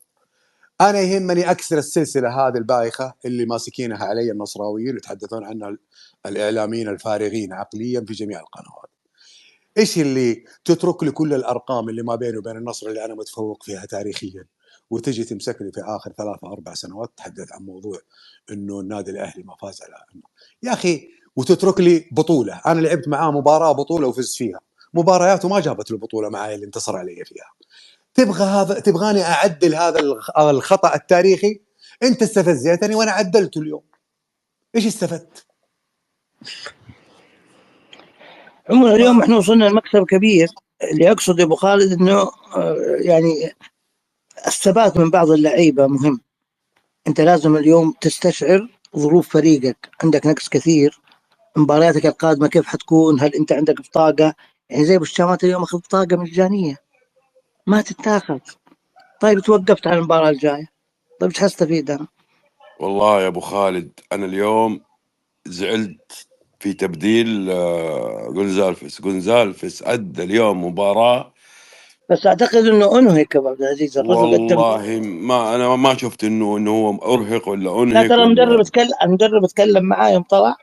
انا يهمني اكسر السلسله هذه البايخه اللي ماسكينها علي النصراويين يتحدثون عنها الاعلاميين الفارغين عقليا في جميع القنوات. ايش اللي تترك لي كل الارقام اللي ما بيني وبين النصر اللي انا متفوق فيها تاريخيا، وتجي تمسكني في اخر 3-4 سنوات تحدث عن موضوع انه النادي الاهلي ما فاز على يا اخي، وتترك لي بطوله انا لعبت معاه مباراه بطوله وفزت فيها. مبارياته ما جابت له بطوله معايا اللي انتصر علي فيها. تبغاني اعدل هذا الخطا التاريخي؟ انت استفزيتني وانا عدلته اليوم، ايش استفدت؟ عموما اليوم احنا وصلنا لمكسب كبير. اللي اقصد ابو خالد انه يعني الثبات من بعض اللعيبه مهم. انت لازم اليوم تستشعر ظروف فريقك، عندك نقص كثير، مبارياتك القادمه كيف حتكون، هل انت عندك بطاقه؟ يعني زي ابو الشامات اليوم اخذ بطاقه مجانيه ما تتاخذ. طيب توقفت على المباراه الجايه، طيب ايش حستفيد انا؟ والله يا ابو خالد انا اليوم زعلت في تبديل جونزالفس ادى اليوم مباراه، بس اعتقد انه انهك ابو عبد العزيز. والله ما انا ما شفت انه هو ارهق ولا انهك. لا ترى المدرب اتكلم معاه يوم طلع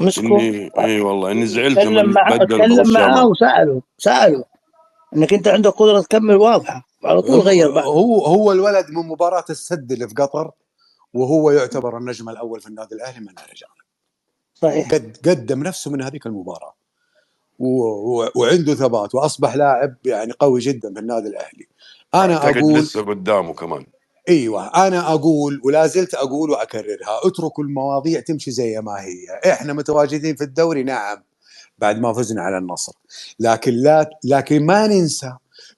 مسكه. اي والله اني زعلت اتكلم معاه وسأله انك انت عندك قدره تكمل واضحه، على طول غير بعد. هو الولد من مباراه السد اللي في قطر، وهو يعتبر النجم الاول في النادي الاهلي من رجال. صحيح. قدم نفسه من هذيك المباراه وعنده ثبات، واصبح لاعب يعني قوي جدا في النادي الاهلي. انا اقول لسه قدامه كمان. ايوه انا اقول ولا زلت اقول واكررها، اتركوا المواضيع تمشي زي ما هي. احنا متواجدين في الدوري نعم بعد ما فزنا على النصر، لكن ما ننسى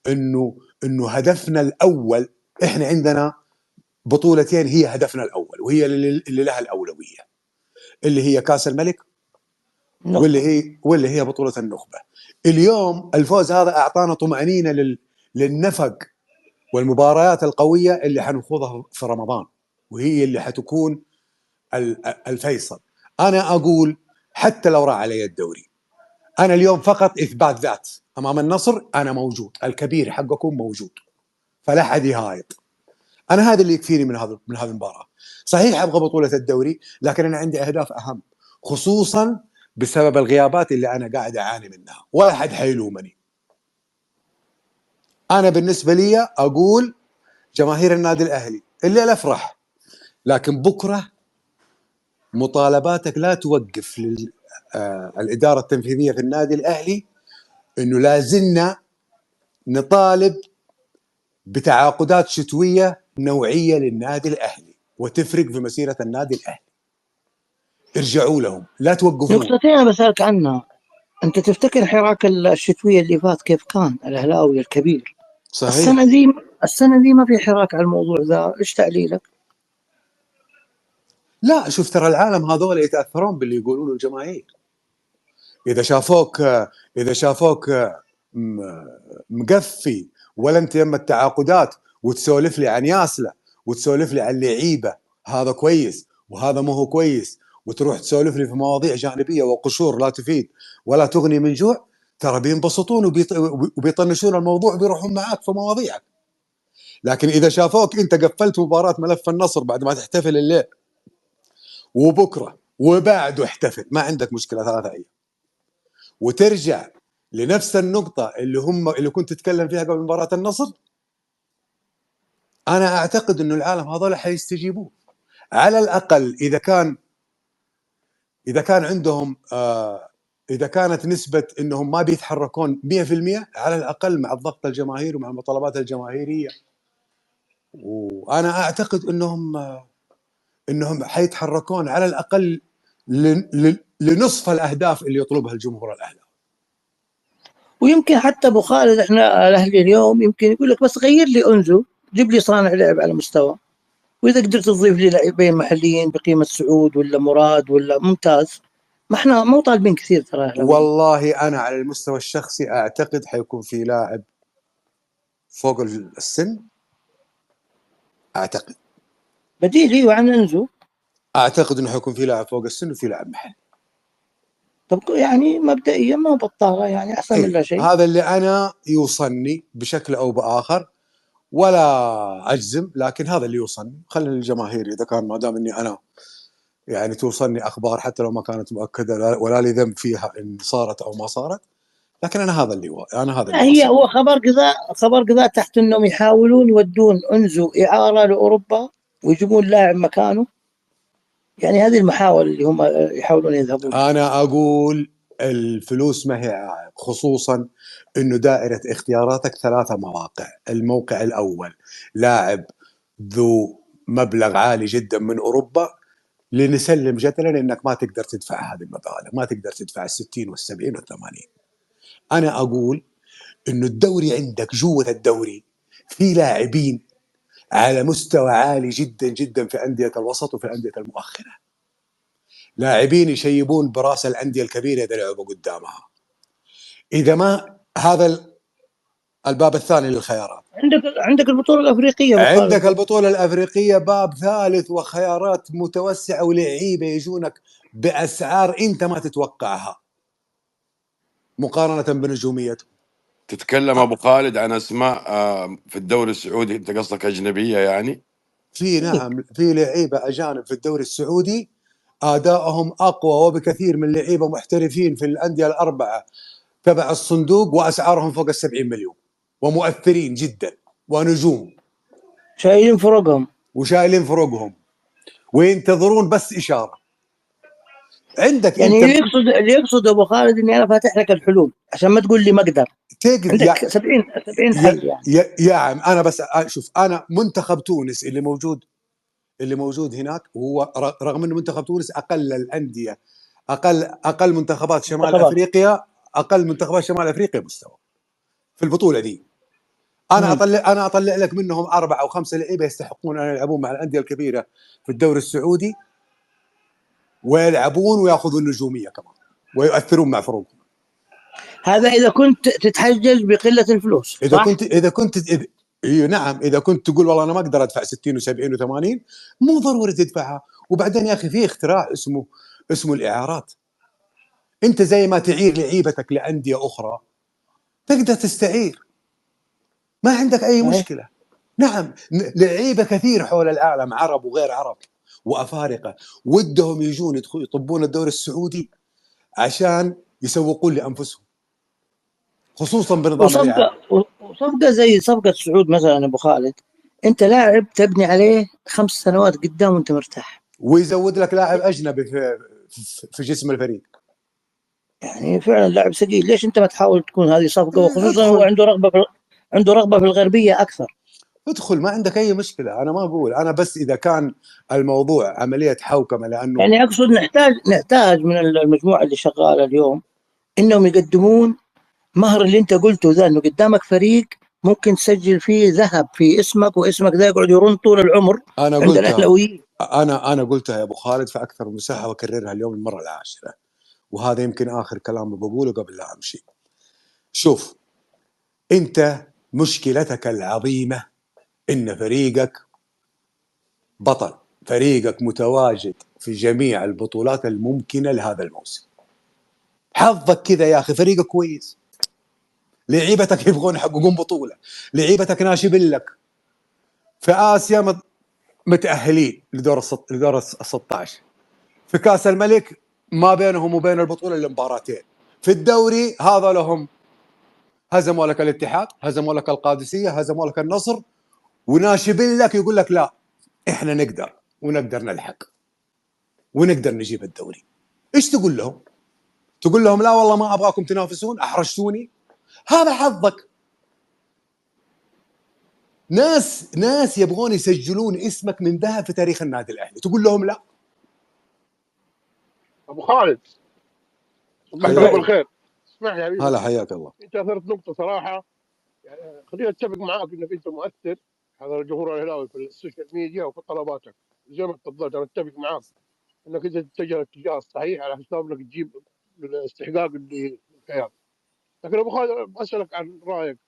انه انه هدفنا الاول، احنا عندنا بطولتين هي هدفنا الاول وهي اللي لها الاولويه، اللي هي كاس الملك واللي هي بطوله النخبه. اليوم الفوز هذا اعطانا طمانينه للنفق والمباريات القويه اللي حنخوضها في رمضان، وهي اللي حتكون الفيصل. انا اقول حتى لو راح علي الدوري، انا اليوم فقط اثبات ذات امام النصر، انا موجود، الكبير حقكم موجود، فلا حد يهايط. انا هذا اللي يكفيني من هذه المباراه. صحيح ابغى بطوله الدوري، لكن انا عندي اهداف اهم، خصوصا بسبب الغيابات اللي انا قاعد اعاني منها، ولا حد حيلومني. انا بالنسبه لي اقول جماهير النادي الاهلي الليله افرح، لكن بكره مطالباتك لا توقف الاداره التنفيذيه في النادي الاهلي، انه لازلنا نطالب بتعاقدات شتويه نوعيه للنادي الاهلي وتفرق في مسيره النادي الاهلي. ارجعوا لهم، لا توقفوا. نقطتين انا بسالك عنها. انت تفتكر حراك الشتويه اللي فات كيف كان الاهلاوي الكبير؟ صحيح. السنه دي ما في حراك على الموضوع ذا، ايش تعليلك؟ لا شوف، ترى العالم هذول يتاثرون باللي يقولونه الجماهير. اذا شافوك مقفي ولا انت يم التعاقدات وتسولف لي عن ياسله وتسولف لي عن لعيبه هذا كويس وهذا مو هو كويس، وتروح تسولف لي في مواضيع جانبيه وقشور لا تفيد ولا تغني من جوع، ترى بينبسطون وبيطنشون الموضوع وبيروحون معاك في مواضيعك. لكن اذا شافوك انت قفلت مباراه ملف النصر بعد ما تحتفل الليل وبكره وبعده احتفل، ما عندك مشكله 3 أيام، وترجع لنفس النقطة اللي كنت تتكلم فيها قبل مباراة النصر، أنا أعتقد إنه العالم هذول حيستجيبوا. على الأقل إذا كان عندهم إذا كانت نسبة إنهم ما بيتحركون 100%، على الأقل مع الضغط الجماهيري ومع المطالبات الجماهيرية، وأنا أعتقد إنهم حيتحركون على الأقل لنصف الأهداف اللي يطلبها الجمهور الأهلي. ويمكن حتى ابو خالد احنا الاهلي اليوم يمكن يقول لك بس غير لي انزو، جيب لي صانع لعب على مستوى، واذا قدرت تضيف لي لاعبين محليين بقيمه سعود ولا مراد ولا ممتاز، ما احنا مو طالبين كثير ترى. والله انا على المستوى الشخصي اعتقد حيكون في لاعب فوق السن، اعتقد بديل ايوه عن انزو، اعتقد انه حيكون في لاعب فوق السن وفي لاعب محلي. طب يعني مبدئيا ما بطاله، يعني احسن من لا شيء. هذا اللي انا يوصلني بشكل او باخر، ولا اجزم، لكن هذا اللي يوصلني. خلي الجماهير اذا كان، ما دام اني انا يعني توصلني اخبار حتى لو ما كانت مؤكده ولا لي ذنب فيها ان صارت او ما صارت، لكن انا هذا اللي هو خبر قضاء تحت انهم يحاولون يودون انزو اعاره لاوروبا ويجيبون لاعب مكانه، يعني هذه المحاور اللي هم يحاولون يذهبون. انا اقول الفلوس ما هي عائق، خصوصا انه دائره اختياراتك 3 مواقع. الموقع الاول لاعب ذو مبلغ عالي جدا من اوروبا، لنسلم جدلا انك ما تقدر تدفع هذه المبالغ، ما تقدر تدفع 60 وال70 وال80. انا اقول انه الدوري عندك، جوه الدوري في لاعبين على مستوى عالي جدا جدا في انديه الوسط وفي الانديه المؤخره، لاعبين يشيبون براس الانديه الكبيره اذا لعبوا قدامها. اذا ما هذا الباب الثاني للخيارات، عندك البطوله الافريقيه، عندك البطوله الافريقيه باب ثالث وخيارات متوسعه ولعيبه يجونك باسعار انت ما تتوقعها مقارنه بنجوميتهم. تتكلم ابو خالد عن اسماء في الدوري السعودي، انت قصدك اجنبيه يعني؟ نعم، في لعيبه اجانب في الدوري السعودي ادائهم اقوى وبكثير من لعيبه محترفين في الانديه الاربعه تبع الصندوق، واسعارهم فوق 70 مليون، ومؤثرين جدا ونجوم وشايلين فروقهم وينتظرون بس اشاره. عندك يعني انت اللي يقصد ابو خالد اني انا فاتح لك الحلول عشان ما تقول لي ما اقدر. عندك 70 حل يعني. يا عم انا بس شوف، انا منتخب تونس اللي موجود هناك، وهو رغم انه منتخب تونس اقل الانديه، اقل منتخبات شمال افريقيا، اقل منتخبات شمال افريقيا مستوى في البطوله دي. انا اطلع لك منهم 4 أو 5 لعيبه يستحقون ان يلعبون مع الانديه الكبيره في الدوري السعودي، ويلعبون وياخذون نجوميه كمان ويؤثرون مع فروقهم. هذا اذا كنت تتحجج بقله الفلوس، صح؟ نعم، اذا كنت تقول والله انا ما اقدر ادفع 60 و70 و80، مو ضروري تدفعها. وبعدين يا اخي في اختراع اسمه الاعارات. انت زي ما تعير لعيبتك لانديه اخرى تقدر تستعير، ما عندك اي مشكله. نعم، لعيبه كثير حول العالم، عرب وغير عرب وافارقه، ودهم يجون يطبون الدوري السعودي عشان يسوقون لانفسهم، خصوصا بنظام الاعاره. وصفقه زي صفقه سعود مثلا ابو خالد، انت لاعب تبني عليه 5 سنوات قدام وانت مرتاح، ويزود لك لاعب اجنبي في جسم الفريق. يعني فعلا لاعب ثقيل. ليش انت ما تحاول تكون هذه صفقه؟ وخصوصا هو عنده رغبه في الغربيه اكثر. ادخل، ما عندك اي مشكله. انا ما بقول، انا بس اذا كان الموضوع عمليه حوكمه، لانه يعني اقصد نحتاج من المجموعه اللي شغاله اليوم انهم يقدمون مهر اللي انت قلته ذا، انه قدامك فريق ممكن تسجل فيه ذهب في اسمك، واسمك ذا يقعد يرن طول العمر. انا عند الاهلاويين انا قلتها يا ابو خالد في اكثر من مساحه واكررها اليوم المره العاشره، وهذا يمكن اخر كلام بقوله قبل لا امشي. شوف، انت مشكلتك العظيمه ان فريقك بطل، فريقك متواجد في جميع البطولات الممكنه لهذا الموسم. حظك كذا يا اخي، فريقك كويس، لعيبتك يبغون يحققون بطوله، لعيبتك ناشبين لك في اسيا متاهلين لدور ال 16، في كاس الملك ما بينهم وبين البطوله الا مباراتين، في الدوري هذا لهم هزموا لك الاتحاد، هزموا لك القادسيه، هزموا لك النصر، وناشبين لك يقول لك لا احنا نقدر ونقدر نلحق ونقدر نجيب الدوري. ايش تقول لهم؟ تقول لهم لا والله ما ابغاكم تنافسون، احرجتوني؟ هذا حظك. ناس يبغون يسجلون اسمك من ذهب في تاريخ النادي الاهلي، تقول لهم لا. ابو خالد صباح الله بالخير. اسمح لي حبيبي، هلا حياك الله. انت اثرت نقطه صراحه، يعني خليني اتفق معاك انك انت مؤثر على الجمهور الاهلاوي في السوشيال ميديا وفي طلباتك، زي ما تفضلت. انا اتفق معاك انك انت تتجه الاتجاه الصحيح على حساب انك تجيب الاستحقاق اللي للكيان. لكن ابو خالد اسالك عن رايك.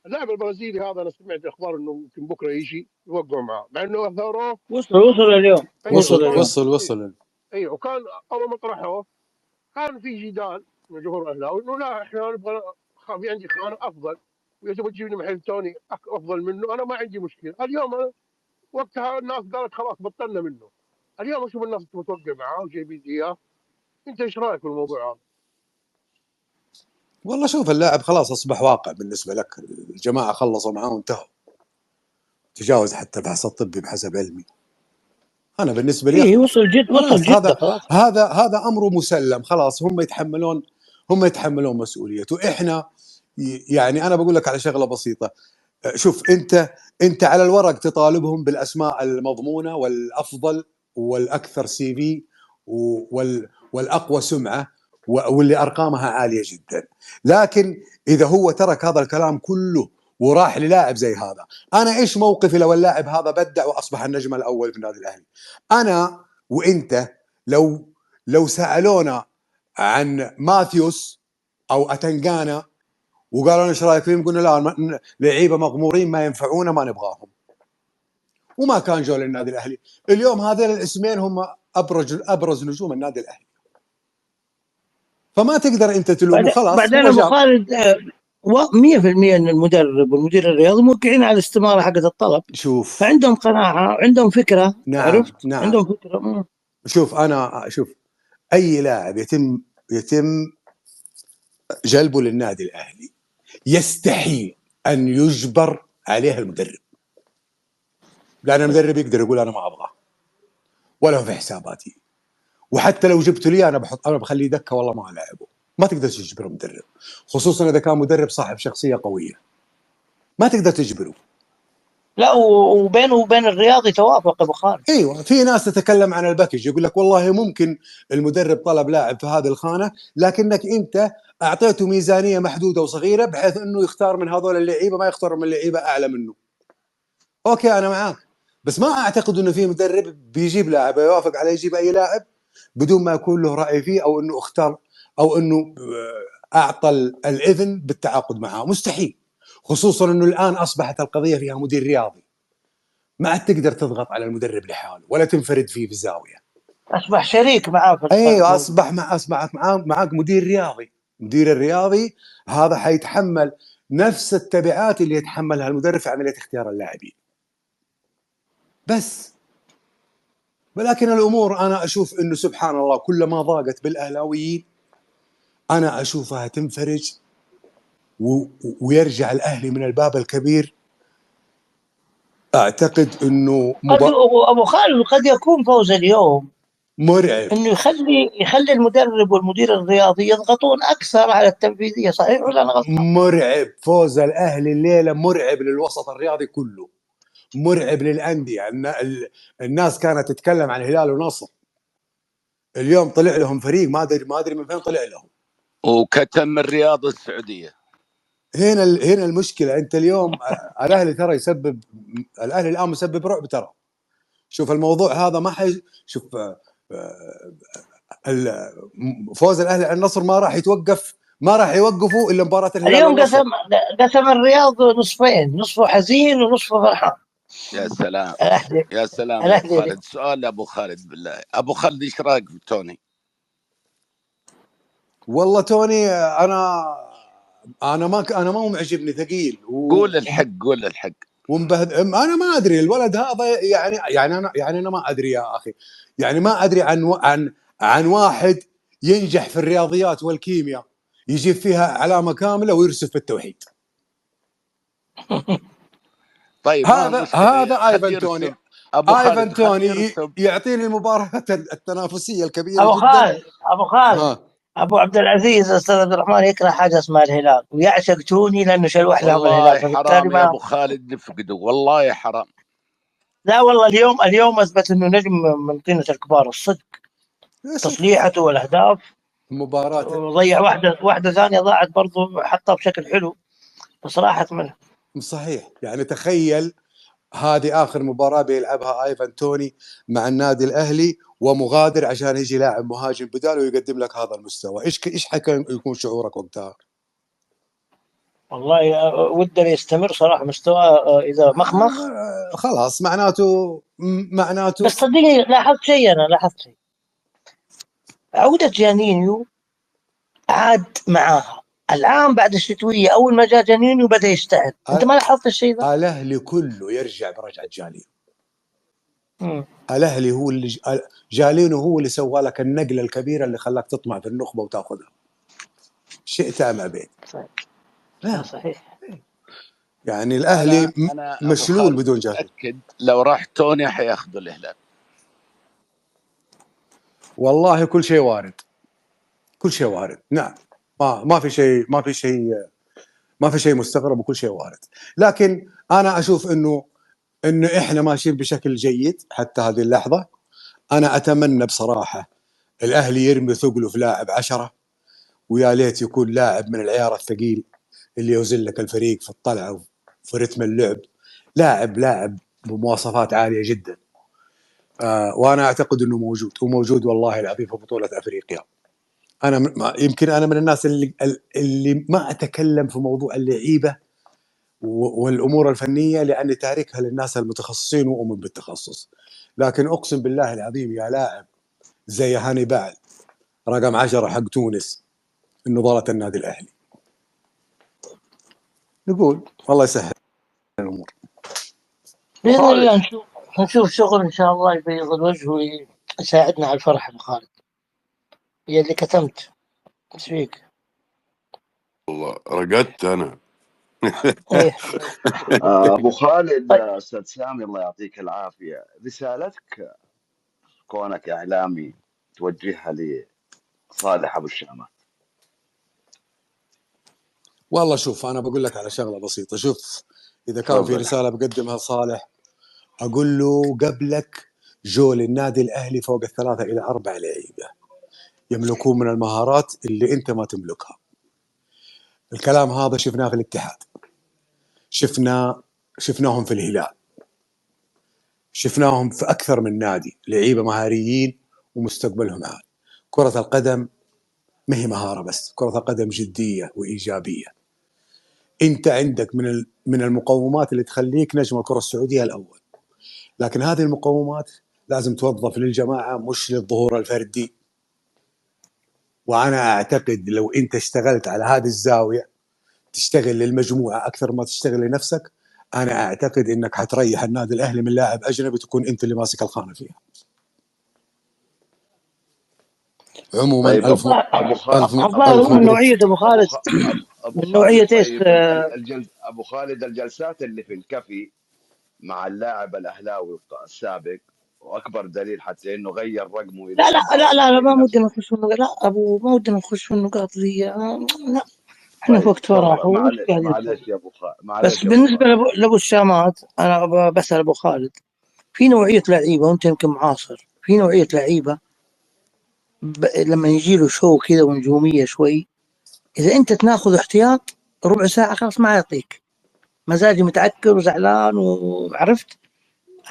اللاعب البرازيلي هذا انا سمعت اخبار انه يمكن بكره يجي يوقعوا معاه، مع انه اثاروه وصل اليوم. وصل. ايوه، وكان اول ما طرحوه كان في جدال من الجمهور الاهلاوي انه لا احنا نبغى، في عندي خانه افضل واذا تبغى تجيبني محل توني افضل منه انا ما عندي مشكله. اليوم وقتها الناس قالت خلاص بطلنا منه. اليوم اشوف الناس متوقع معاه وجايبين اياه. انت ايش رايك في الموضوع هذا؟ والله شوف، اللاعب خلاص اصبح واقع بالنسبه لك، الجماعه خلصوا معاه وانتهوا، تجاوز حتى الفحص الطبي بحسب علمي. انا بالنسبه لي وصل جد خلاص. هذا امره مسلم خلاص، هم يتحملون مسؤوليته. احنا يعني انا بقول لك على شغله بسيطه. شوف، انت على الورق تطالبهم بالاسماء المضمونه والافضل والاكثر سي في والاقوى سمعه واللي ارقامها عاليه جدا، لكن اذا هو ترك هذا الكلام كله وراح للاعب زي هذا، انا ايش موقفي لو اللاعب هذا بدع واصبح النجم الاول في النادي الاهلي؟ انا وانت لو سالونا عن ماثيوس او اتنقانا وقالوا لنا ايش رايك فيهم، قلنا لا لعيبه مغمورين ما ينفعونا ما نبغاهم، وما كان جو للنادي الاهلي. اليوم هذين الاسمين هم ابرز نجوم النادي الاهلي، فما تقدر انت تلومه. خلاص بعدين ابو خالد 100% ان المدرب والمدير الرياضي موقعين على الاستماره حقت الطلب. شوف، فعندهم قناعه، عندهم فكره. نعم عرفت؟ نعم. عندهم فكره. شوف اي لاعب يتم جلبه للنادي الاهلي يستحيل ان يجبر عليه المدرب، لان المدرب يقدر يقول انا ما ابغاه ولا في حساباتي، وحتى لو جبت لي انا بخليه دكه والله ما العبه. ما تقدر تجبر مدرب، خصوصا اذا كان مدرب صاحب شخصيه قويه، ما تقدر تجبره. لا، وبينه وبين الرياضي توافق ابو خالد. ايوه، في ناس تتكلم عن الباكج، يقول لك والله ممكن المدرب طلب لاعب في هذه الخانه لكنك انت اعطيته ميزانيه محدوده وصغيره بحيث انه يختار من هذول اللعيبه، ما يختار من لعيبه اعلى منه. اوكي انا معاك، بس ما اعتقد انه في مدرب بيجيب لاعب يوافق عليه يجيب اي لاعب بدون ما يكون له راي فيه، او انه اختار، او انه اعطى الاذن بالتعاقد معه. مستحيل، خصوصا انه الان اصبحت القضيه فيها مدير رياضي، ما عاد تقدر تضغط على المدرب لحاله ولا تنفرد فيه في زاويه. اصبح شريك معاه في ايوه، اصبحت معاك مدير رياضي. مدير الرياضي هذا حيتحمل نفس التبعات اللي يتحملها المدرب في عمليه اختيار اللاعبين بس. ولكن الامور انا اشوف انه سبحان الله كلما ضاقت بالاهلاويين انا اشوفها تنفرج ويرجع الاهلي من الباب الكبير. اعتقد انه ابو خالد قد يكون فوز اليوم مرعب، انه يخلي المدرب والمدير الرياضي يضغطون اكثر على التنفيذيه. صحيح ولا انا غلطان؟ مرعب. فوز الاهلي الليله مرعب للوسط الرياضي كله، مرعب للانديه. الناس كانت تتكلم عن الهلال ونصر، اليوم طلع لهم فريق ما ادري من فين طلع لهم، وكتم الرياض السعوديه. هنا المشكله. انت اليوم الاهلي ترى يسبب، الاهلي الان مسبب رعب ترى. شوف الموضوع هذا ما شوف فوز الاهلي على النصر ما راح يوقفوا الا مباراه الهلال اليوم قسم الرياض نصفين، نصفه حزين ونصفه فرحان. يا سلام يا سلام يا ابو خالد. سؤال لابو خالد بالله، ابو خالد ايش رايك في توني؟ والله توني انا ما معجبني، ثقيل قول الحق انا ما ادري الولد هذا يعني انا ما ادري يا اخي، يعني ما ادري عن واحد ينجح في الرياضيات والكيمياء يجيب فيها علامه كامله ويرسف في التوحيد. طيب هذا ايفان توني يعطيني المباراه التنافسيه الكبيره جدا. ابو خالد ابو عبد العزيز استاذ عبد الرحمن يكره حاجه اسمها الهلال ويعشق توني لانه شلوح لهم الهلال. حرام يا ابو خالد نفقده، والله حرام. لا والله اليوم اثبت انه نجم من طينه الكبار الصدق. تصليحته والاهداف مباراه ضيع واحده ثانيه ضاعت برضه حطها بشكل حلو بس راحت منه. صحيح، يعني تخيل هذه اخر مباراه بيلعبها ايفان توني مع النادي الاهلي ومغادر عشان يجي لاعب مهاجم بداله ويقدم لك هذا المستوى. ايش حيكون يكون شعورك وقتها؟ والله ودنا يستمر صراحه مستوى. اذا مخمخ خلاص معناته بس صدقني لاحظت شيء عودة جانينيو عاد معاها العام بعد الشتويه. اول ما جاء جانينيو بدا يشتعل. انت ما لاحظت الشيء ذا؟ الاهلي كله يرجع برجعه جانينيو. الاهلي هو اللي جالينو هو اللي سوى لك النقله الكبيره اللي خلاك تطمع في النخبه وتاخذها شئت ام ابيت. صحيح. يعني الاهلي مشلول بدون جانينيو. اكد لو راح توني حياخذوا الهلال. والله كل شيء وارد. نعم، ما في شيء مستغرب وكل شيء وارد. لكن انا اشوف انه احنا ماشيين بشكل جيد حتى هذه اللحظه. انا اتمنى بصراحه الاهلي يرمي ثقله في لاعب 10 ويا ليت يكون لاعب من العيار الثقيل اللي يوزن لك الفريق في الطلعه وفي رتم اللعب، لاعب بمواصفات عاليه جدا. وانا اعتقد انه موجود والله العظيم في بطوله افريقيا. يمكن انا من الناس اللي ما اتكلم في موضوع اللعيبه والامور الفنيه لاني تاركها للناس المتخصصين واؤمن بالتخصص. لكن اقسم بالله العظيم يا لاعب زي هاني بعل رقم 10 حق تونس النضالة النادي الاهلي، نقول الله يسهل الامور باذن الله. نشوف شغل ان شاء الله يبيض الوجه ويساعدنا على الفرح. ابو خالد يا اللي كتمت ايش فيك؟ والله رقدت انا. ابو خالد استاذ سامي الله يعطيك العافيه، رسالتك كونك اعلامي توجهها لصالح ابو الشامات. والله شوف انا بقول لك على شغله بسيطه. شوف اذا كان في رساله بقدمها لصالح اقول له قبلك جو للنادي الاهلي فوق 3 إلى 4 لعيبه يملكون من المهارات اللي انت ما تملكها. الكلام هذا شفناه في الاتحاد، شفناهم في الهلال، شفناهم في أكثر من نادي، لعيبة مهاريين ومستقبلهم عال. كرة القدم ما هي مهارة بس، كرة القدم جدية وإيجابية. أنت عندك من المقومات اللي تخليك نجم الكرة السعودية الأول، لكن هذه المقومات لازم توظف للجماعة مش للظهور الفردي. وأنا أعتقد لو أنت اشتغلت على هذه الزاوية، تشتغل للمجموعة أكثر ما تشتغل لنفسك، أنا أعتقد أنك حتريح النادي الأهلي من لاعب أجنبي تكون أنت اللي ماسك الخانة فيها. عموما طيب ألف الظاهر هو من نوعية أبو خالد، ابو من نوعية خالد ايش؟ طيب ابو خالد الجلسات اللي في الكفي مع اللاعب الاهلاوي السابق، واكبر دليل حتى انه غير رقمه الى لا لا لا لا, لا 24 ما نفس. ودنا نخش في لا ابو، ما ودنا نخش في النقاط ذي. لا احنا في طيب وقت فرح وش قاعدين نسوي. معلش يا ابو خالد، بس معلش يا ابو بالنسبة خالد. لابو الشامات، انا بسأل ابو خالد في نوعية لعيبة، وانت يمكن معاصر في نوعية لعيبة لما يجي له شو كذا ونجومية شوي، اذا انت تناخذ احتياط ربع ساعة خلاص ما يعطيك، مزاجي متعكر وزعلان وعرفت.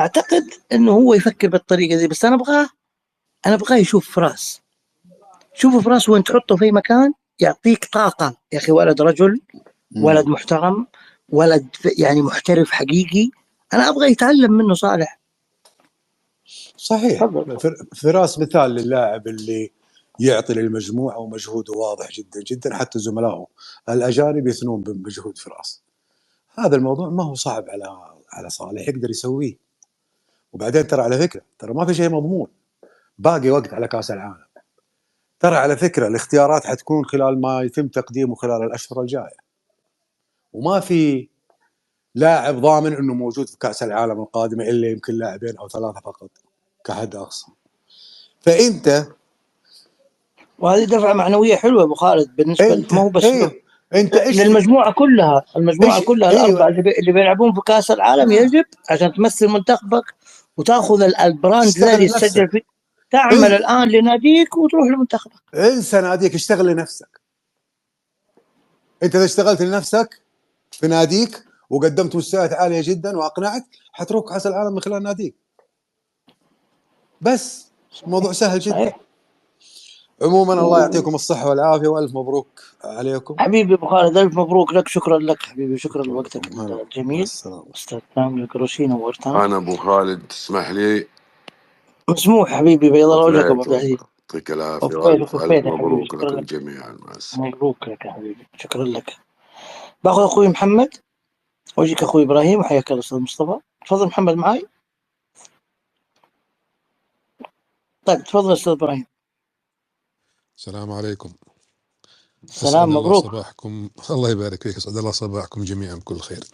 اعتقد انه هو يفكر بالطريقة دي، بس انا ابغاه يشوف فراس، شوفوا فراس وين تحطه في مكان يعطيك طاقة. يا اخي ولد رجل، ولد محترم، ولد يعني محترف حقيقي، انا ابغى يتعلم منه صالح. صحيح. تفضل. فراس مثال للاعب اللي يعطي للمجموعة ومجهوده واضح جدا جدا، حتى زملائه الأجانب يثنون بمجهود فراس. هذا الموضوع ما هو صعب على صالح، يقدر يسويه. وبعدين ترى على فكرة ترى ما في شيء مضمون، باقي وقت على كأس العالم. ترى على فكرة الاختيارات حتكون خلال ما يتم تقديمه خلال الأشهر الجاية، وما في لاعب ضامن انه موجود في كأس العالم القادمة الا يمكن لاعبين او ثلاثة فقط كحد اقصى. فانت وهذه دفعة معنوية حلوة ابو خالد بالنسبة، ما هو بس انت ايش للمجموعة كلها، المجموعة ايش كلها الأربعة اللي بيلعبون في كأس العالم. يجب عشان تمثل منتخبك وتاخذ البراند ذا اللي تشتغل يسجل لنفسك، فيه، تعمل الآن لناديك وتروح لمنتخبك. انسى ناديك، اشتغل لنفسك. انت اذا اشتغلت لنفسك في ناديك وقدمت مستويات عالية جدا واقنعت، حتروح كأس العالم من خلال ناديك. بس الموضوع سهل جدا. صحيح. عموما الله يعطيكم الصحة والعافية والف مبروك عليكم حبيبي ابو خالد، الف مبروك لك، شكرا لك حبيبي، شكرا لوقتك مع الجميل. السلامة. استاذ كامل الكروشي نورتنا. انا ابو خالد تسمح لي؟ مسموح حبيبي، بيض الله وجهك ابو وفيت عبد العزيز. والله، يعطيك العافيه وفيتك والف الف وفيتك حبيبي، مبروك شكرا لكم لك. جميعا. مع السلامه. مبروك لك يا حبيبي، شكرا لك. باخذ اخوي محمد واجيك اخوي ابراهيم، وحياك الله استاذ مصطفى. تفضل محمد معاي. طيب تفضل استاذ ابراهيم. السلام عليكم. السلام، أسعد الله مبروك. صباحكم. الله يبارك فيك. أسعد الله صباحكم جميعا بكل خير.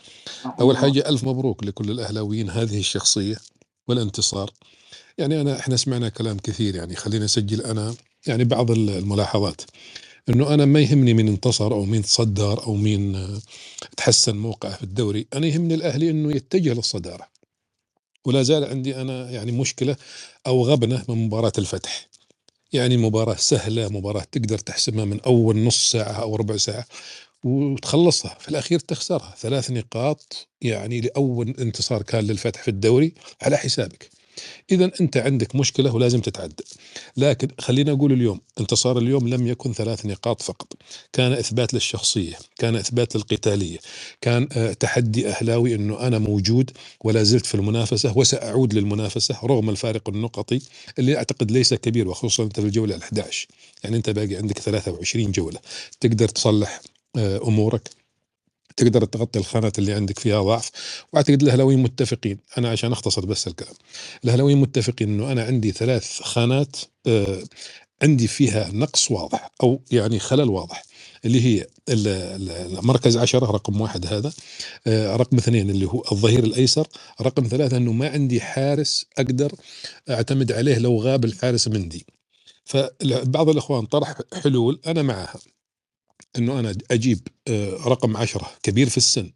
أول حاجة ألف مبروك لكل الأهلاويين هذه الشخصية والانتصار. يعني احنا سمعنا كلام كثير، يعني خلينا نسجل أنا يعني بعض الملاحظات. إنه أنا ما يهمني مين انتصر أو مين تصدر أو مين تحسن موقعه في الدوري، أنا يهمني الأهلي إنه يتجه للصدارة. ولا زال عندي أنا يعني مشكلة أو غبنة من مباراة الفتح. يعني مباراة سهلة، مباراة تقدر تحسمها من أول نص ساعة أو ربع ساعة وتخلصها، في الأخير تخسرها 3 نقاط. يعني لأول انتصار كان للفتح في الدوري على حسابك. إذا أنت عندك مشكلة ولازم تتعدى. لكن خلينا أقول اليوم انتصار اليوم لم يكن 3 نقاط فقط، كان إثبات للشخصية، كان إثبات للقتالية، كان تحدي أهلاوي أنه أنا موجود ولا زلت في المنافسة وسأعود للمنافسة رغم الفارق النقطي اللي أعتقد ليس كبير، وخصوصا أنت في الجولة 11. يعني أنت باقي عندك 23 جولة، تقدر تصلح أمورك، تقدر تغطي الخانات اللي عندك فيها ضعف. واعتقد الاهلاويين متفقين، انا عشان اختصر بس الكلام، الاهلاويين متفقين انه انا عندي 3 خانات عندي فيها نقص واضح او يعني خلل واضح، اللي هي المركز 10 رقم 1 هذا، رقم 2 اللي هو الظهير الايسر، رقم 3 انه ما عندي حارس اقدر اعتمد عليه لو غاب الحارس مندي. فبعض الاخوان طرح حلول انا معها، انه انا اجيب رقم 10 كبير في السن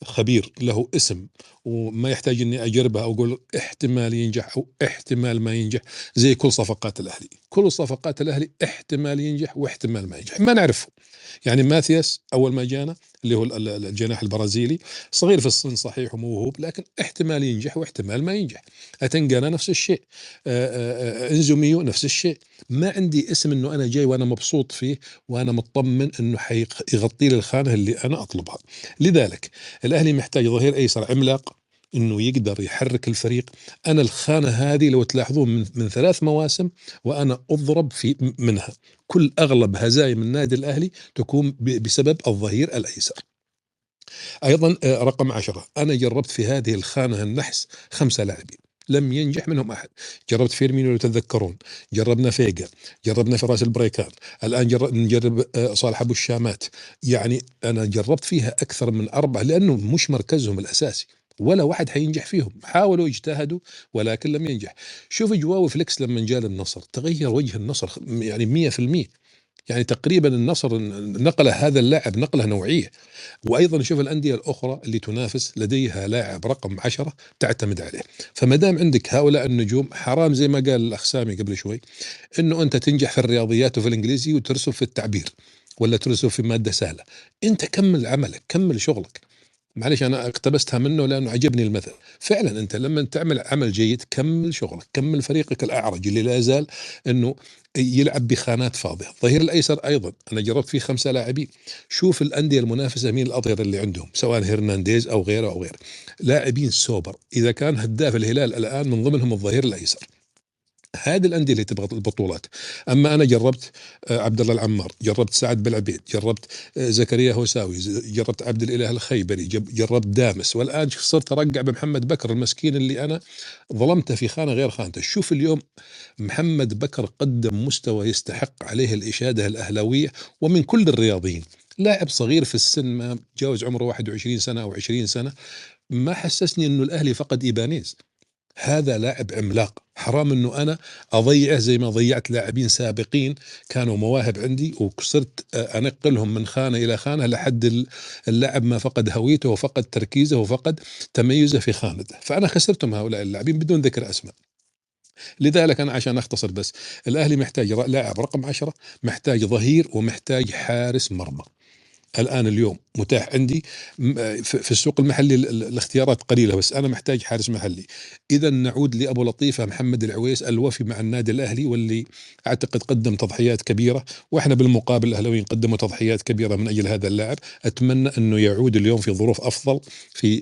خبير له اسم وما يحتاج اني اجربها او اقول احتمال ينجح او احتمال ما ينجح، زي كل صفقات الاهلي. كل صفقات الاهلي احتمال ينجح واحتمال ما ينجح، ما نعرفه. يعني ماثياس اول ما جانا اللي هو الجناح البرازيلي، صغير في السن صحيح وموهوب، لكن احتمال ينجح واحتمال ما ينجح. اتنقانا نفس الشيء، انزو ميو نفس الشيء. ما عندي اسم انه انا جاي وانا مبسوط فيه وانا مطمن انه حيغطي لي الخانه اللي انا اطلبها. لذلك الاهلي محتاج ظهير ايسر عملاق انه يقدر يحرك الفريق. انا الخانه هذه لو تلاحظون من 3 مواسم وانا اضرب في منها، كل اغلب هزايم النادي الاهلي تكون بسبب الظهير الايسر. ايضا رقم 10، انا جربت في هذه الخانه النحس 5 لاعبين لم ينجح منهم احد. جربت فيرمينو لو تتذكرون، جربنا فيجا، جربنا فراس البريكان، الان نجرب صالح ابو الشامات. يعني انا جربت فيها اكثر من 4 لانه مش مركزهم الاساسي، ولا واحد حينجح فيهم. حاولوا اجتهدوا ولكن لم ينجح. شوف جواو فليكس لما جاء النصر تغير وجه النصر يعني 100%. يعني تقريبا النصر نقله هذا اللاعب نقله نوعيه. وايضا شوف الانديه الاخرى اللي تنافس لديها لاعب رقم 10 تعتمد عليه. فما دام عندك هؤلاء النجوم، حرام زي ما قال الاخ سامي قبل شوي انه انت تنجح في الرياضيات وفي الانجليزي وترسب في التعبير ولا ترسب في ماده سهله. انت كمل عملك، كمل شغلك. معلش انا اقتبستها منه لانه عجبني المثل. فعلا انت لما تعمل عمل جيد كمل شغلك، كمل فريقك الاعرج اللي لا زال انه يلعب بخانات فاضيه. الظهير الايسر ايضا انا جربت فيه 5 لاعبين. شوف الانديه المنافسه مين الاظهر اللي عندهم، سواء هرنانديز او غيره او غيره، لاعبين سوبر. اذا كان هداف الهلال الان من ضمنهم الظهير الايسر. هذه الانديه اللي تبغى البطولات. اما انا جربت عبد الله العمار، جربت سعد بالعبيد، جربت زكريا هوساوي، جربت عبد الاله الخيبري، جربت دامس، والان صرت ارقع بمحمد بكر المسكين اللي انا ظلمته في خانه غير خانته. شوف اليوم محمد بكر قدم مستوى يستحق عليه الاشاده الاهلاويه ومن كل الرياضيين. لاعب صغير في السن، ما تجاوز عمره 21 سنه او 20 سنه، ما حسسني انه الاهلي فقد ايبانيز. هذا لاعب عملاق، حرام انه انا اضيعه زي ما ضيعت لاعبين سابقين كانوا مواهب عندي وصرت انقلهم من خانه الى خانه لحد اللاعب ما فقد هويته وفقد تركيزه وفقد تميزه في خانته. فانا خسرتهم هؤلاء اللاعبين بدون ذكر اسماء. لذلك انا عشان اختصر بس، الاهلي محتاج لاعب رقم 10، محتاج ظهير، ومحتاج حارس مرمى. الآن اليوم متاح عندي في السوق المحلي الاختيارات قليلة، بس أنا محتاج حارس محلي. إذا نعود لأبو لطيفة محمد العويس الوفي مع النادي الأهلي، واللي أعتقد قدم تضحيات كبيرة، وإحنا بالمقابل الأهلاويين قدموا تضحيات كبيرة من أجل هذا اللاعب. أتمنى أنه يعود اليوم في ظروف أفضل، في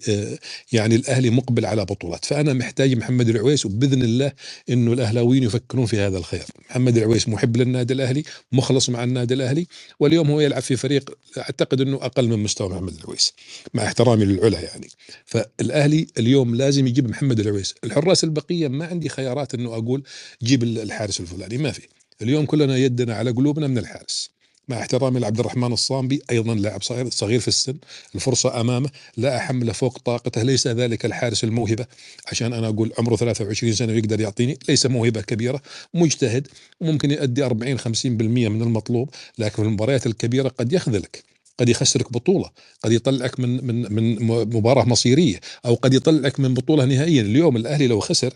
يعني الأهلي مقبل على بطولات. فأنا محتاج محمد العويس، وبإذن الله أنه الأهلاويين يفكرون في هذا الخير. محمد العويس محب للنادي الأهلي، مخلص مع النادي الأهلي، واليوم هو يلعب في فريق اعتقد انه اقل من مستوى محمد العويس مع احترامي للعلا يعني. فالاهلي اليوم لازم يجيب محمد العويس. الحراس البقيه ما عندي خيارات انه اقول جيب الحارس الفلاني، ما في. اليوم كلنا يدنا على قلوبنا من الحارس، مع احترامي لعبد الرحمن الصامبي، ايضا لاعب صغير في السن، الفرصه امامه، لا احمله فوق طاقته. ليس ذلك الحارس الموهبه عشان انا اقول عمره 23 سنه ويقدر يعطيني، ليس موهبه كبيره، مجتهد وممكن يؤدي 40 50% من المطلوب، لكن في المباريات الكبيره قد يخذلك، قد يخسرك بطولة، قد يطلعك من مباراة مصيرية، أو قد يطلعك من بطولة نهائيا. اليوم الأهلي لو خسر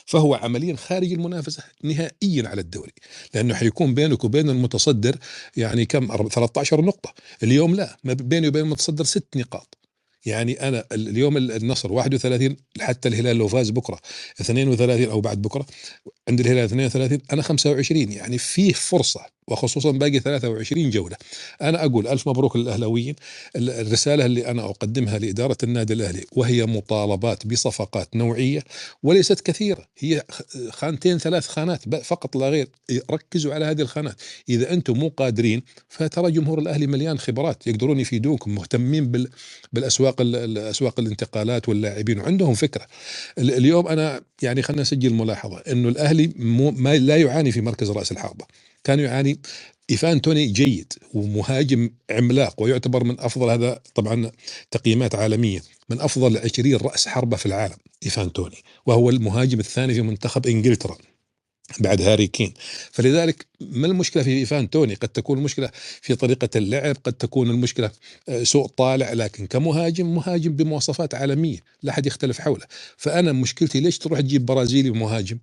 فهو عمليا خارج المنافسة نهائيا على الدوري، لأنه حيكون بينك وبين المتصدر يعني كم 13 نقطة. اليوم لا، ما بيني وبين المتصدر 6 نقاط. يعني أنا اليوم النصر 31، حتى الهلال لو فاز بكرة 32 أو بعد بكرة عند الهلال 32، أنا 25. يعني فيه فرصة، وخصوصا باقي 23 جولة. أنا أقول ألف مبروك للأهلاويين. الرسالة اللي أنا أقدمها لإدارة النادي الأهلي، وهي مطالبات بصفقات نوعية وليست كثيرة، هي 2 3 خانات فقط لا غير. ركزوا على هذه الخانات. إذا أنتم مو قادرين، فترى جمهور الأهلي مليان خبرات يقدرون يفيدونكم، مهتمين بالأسواق، الأسواق الانتقالات واللاعبين، وعندهم فكرة. اليوم أنا يعني خلنا نسجل ملاحظة إنه الأهلي ما لا يعاني في مركز رأس الحربة، كان يعاني. إيفان توني جيد ومهاجم عملاق، ويعتبر من أفضل، هذا طبعا تقييمات عالمية، من أفضل 20 رأس حربة في العالم إيفان توني، وهو المهاجم الثاني في منتخب إنجلترا. بعد هاري كين. فلذلك ما المشكلة في إيفان توني؟ قد تكون المشكلة في طريقة اللعب، قد تكون المشكلة سوء طالع، لكن كمهاجم، مهاجم بمواصفات عالمية لا أحد يختلف حوله. فأنا مشكلتي ليش تروح تجيب برازيلي مهاجم؟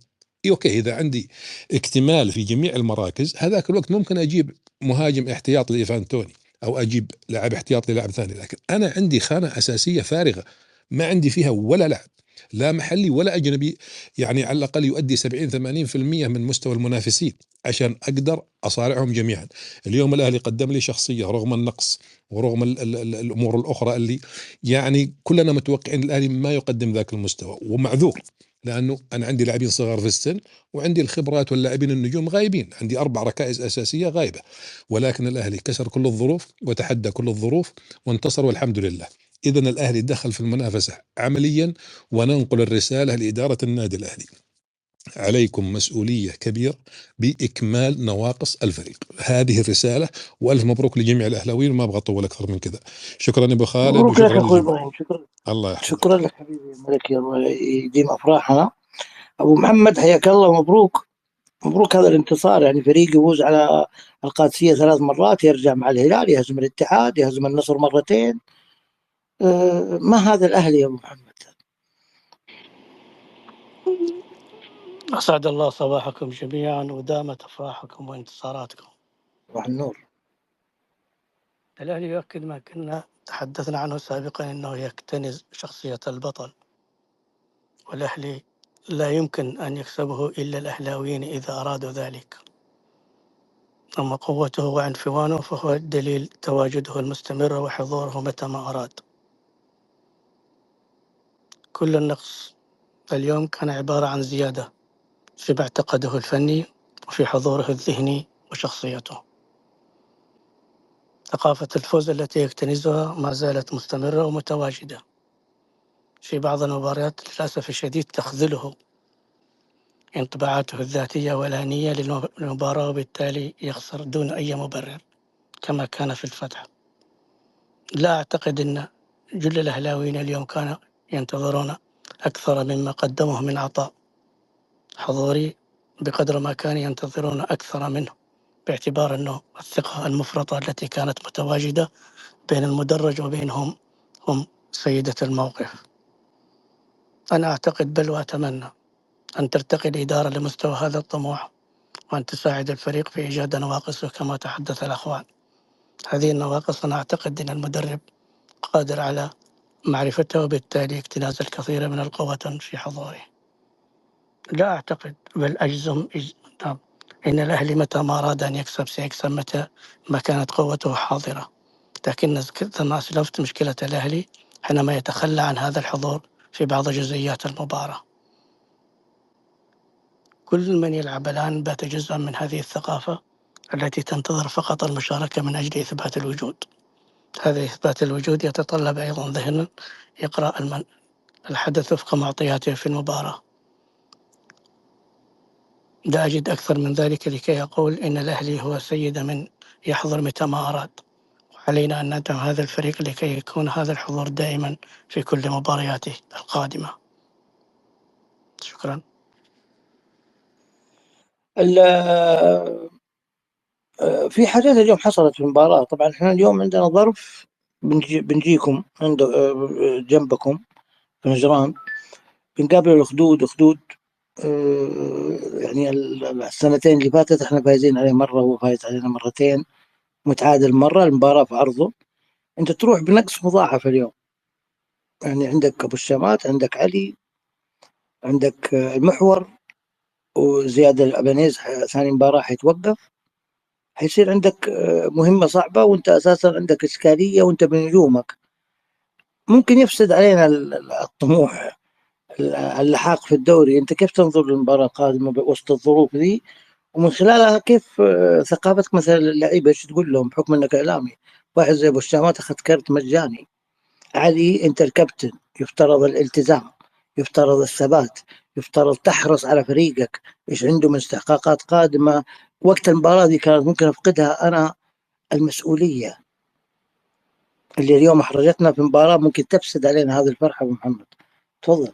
أوكي، إذا عندي اكتمال في جميع المراكز هذاك الوقت ممكن أجيب مهاجم احتياط لإيفان توني، أو أجيب لاعب احتياط للاعب ثاني، لكن أنا عندي خانة أساسية فارغة ما عندي فيها ولا لاعب، لا محلي ولا أجنبي، يعني على الأقل يؤدي 70-80% من مستوى المنافسين عشان أقدر أصارعهم جميعا. اليوم الأهلي قدم لي شخصية رغم النقص ورغم الأمور الأخرى اللي يعني كلنا متوقعين الأهلي ما يقدم ذاك المستوى، ومعذور لأنه أنا عندي لاعبين صغار في السن وعندي الخبرات واللاعبين النجوم غايبين، عندي 4 ركائز أساسية غايبة، ولكن الأهلي كسر كل الظروف وتحدى كل الظروف وانتصر والحمد لله. إذا الأهلي دخل في المنافسة عمليا، وننقل الرسالة لإدارة النادي الأهلي: عليكم مسؤولية كبيرة بإكمال نواقص الفريق. هذه الرسالة، وألف مبروك لجميع الأهلاويين، وما أبغى أطول أكثر من كذا. شكرا أبو خالد، مبروك لك وشكرا أخوي للجميع. إبراهيم، شكرا. الله يحفظك. شكرا لك حبيبي ملك، الله يديم أفراحنا. أبو محمد حياك الله، مبروك. مبروك هذا الانتصار، يعني فريق يفوز على القادسية 3 مرات، يرجع مع الهلال، يهزم الاتحاد، يهزم النصر مرتين. ما هذا الأهلي يا أبو محمد؟ أسعد الله صباحكم جميعا، ودامت أفراحكم وانتصاراتكم. صباح النور. الأهلي يؤكد ما كنا تحدثنا عنه سابقا، أنه يكتنز شخصية البطل، والأهلي لا يمكن أن يكسبه إلا الأهلاويين إذا أرادوا ذلك. أما قوته وعنفوانه فهو دليل تواجده المستمر وحضوره متى ما أراد. كل النقص اليوم كان عبارة عن زيادة في معتقده الفني وفي حضوره الذهني وشخصيته. ثقافة الفوز التي يكتنزها ما زالت مستمرة ومتواجدة. في بعض المباريات للأسف الشديد تخذله انطباعاته الذاتية والأنية للمباراة، وبالتالي يخسر دون أي مبرر كما كان في الفتح. لا أعتقد أن جل الأهلاويين اليوم كانوا ينتظرون أكثر مما قدموه من عطاء حضوري بقدر ما كانوا ينتظرون أكثر منه، باعتبار أنه الثقة المفرطة التي كانت متواجدة بين المدرج وبينهم هم سيدة الموقف. أنا أعتقد بل وأتمنى أن ترتقي الإدارة لمستوى هذا الطموح، وأن تساعد الفريق في إيجاد نواقصه كما تحدث الأخوان. هذه النواقص أنا أعتقد أن المدرب قادر على معرفتها، وبالتالي اكتناز الكثير من القوة في حضوره. لا أعتقد بل أجزم نعم، إن الأهلي متى ما أراد أن يكسب سيكسب متى ما كانت قوته حاضرة. لكن كما أسلفت، مشكلة الأهلي حينما يتخلى عن هذا الحضور في بعض جزئيات المباراة. كل من يلعب الآن بات جزءا من هذه الثقافة التي تنتظر فقط المشاركة من أجل إثبات الوجود. هذا إثبات الوجود يتطلب أيضا ذهنا يقرأ الحدث وفق معطياته في المباراة. لا أجد أكثر من ذلك لكي أقول إن الأهلي هو سيد من يحضر متى ما أراد، وعلينا أن ندعم هذا الفريق لكي يكون هذا الحضور دائما في كل مبارياته القادمة. شكرا. في حاجات اليوم حصلت في المباراة. طبعا احنا اليوم عندنا ظرف، بنجيكم عند جنبكم في نجران، بنقابل الأخدود. يعني السنتين اللي فاتت احنا فايزين عليه مرة وهو فايز علينا مرتين، متعادل مرة. المباراة في عرضه، انت تروح بنقص مضاعف اليوم. يعني عندك أبو الشامات، عندك علي، عندك المحور، وزياد الأبانيز ثاني مباراة حيتوقف، حيصير عندك مهمة صعبة، وانت أساسا عندك إشكالية وانت بنجومك. ممكن يفسد علينا الطموح اللحاق في الدوري. انت كيف تنظر للمباراة القادمة وسط الظروف دي، ومن خلالها كيف ثقافتك مثلا اللعيبة ايش تقول لهم بحكم انك اعلامي؟ واحد زي ابو الشامات اخذ كرت مجاني. علي انت الكابتن، يفترض الالتزام، يفترض الثبات، يفترض تحرص على فريقك ايش عنده من استحقاقات قادمة. وقت المباراة دي كانت ممكن افقدها انا المسؤولية اللي اليوم احرجتنا في مباراة ممكن تفسد علينا هذه الفرحة. ابو محمد تفضل.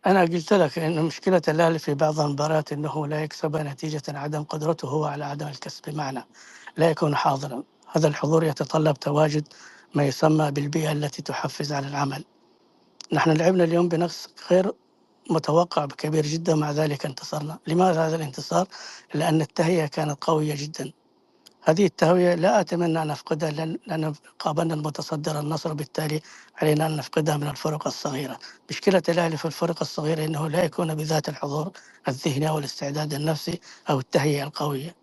أنا قلت لك إن مشكلة الأهلي في بعض المباريات أنه لا يكسب نتيجة عدم قدرته هو على عدم الكسب، بمعنى لا يكون حاضرا. هذا الحضور يتطلب تواجد ما يسمى بالبيئة التي تحفز على العمل. نحن لعبنا اليوم بنقص غير متوقع كبير جدا، مع ذلك انتصرنا. لماذا هذا الانتصار؟ لأن التهيئة كانت قوية جدا. هذه التهوية لا أتمنى أن نفقدها، لأن قابلنا المتصدر النصر، وبالتالي علينا أن نفقدها من الفرق الصغيرة. مشكلة الأهلي في الفرق الصغيرة أنه لا يكون بذات الحضور الذهني أو الاستعداد النفسي أو التهيئة القوية.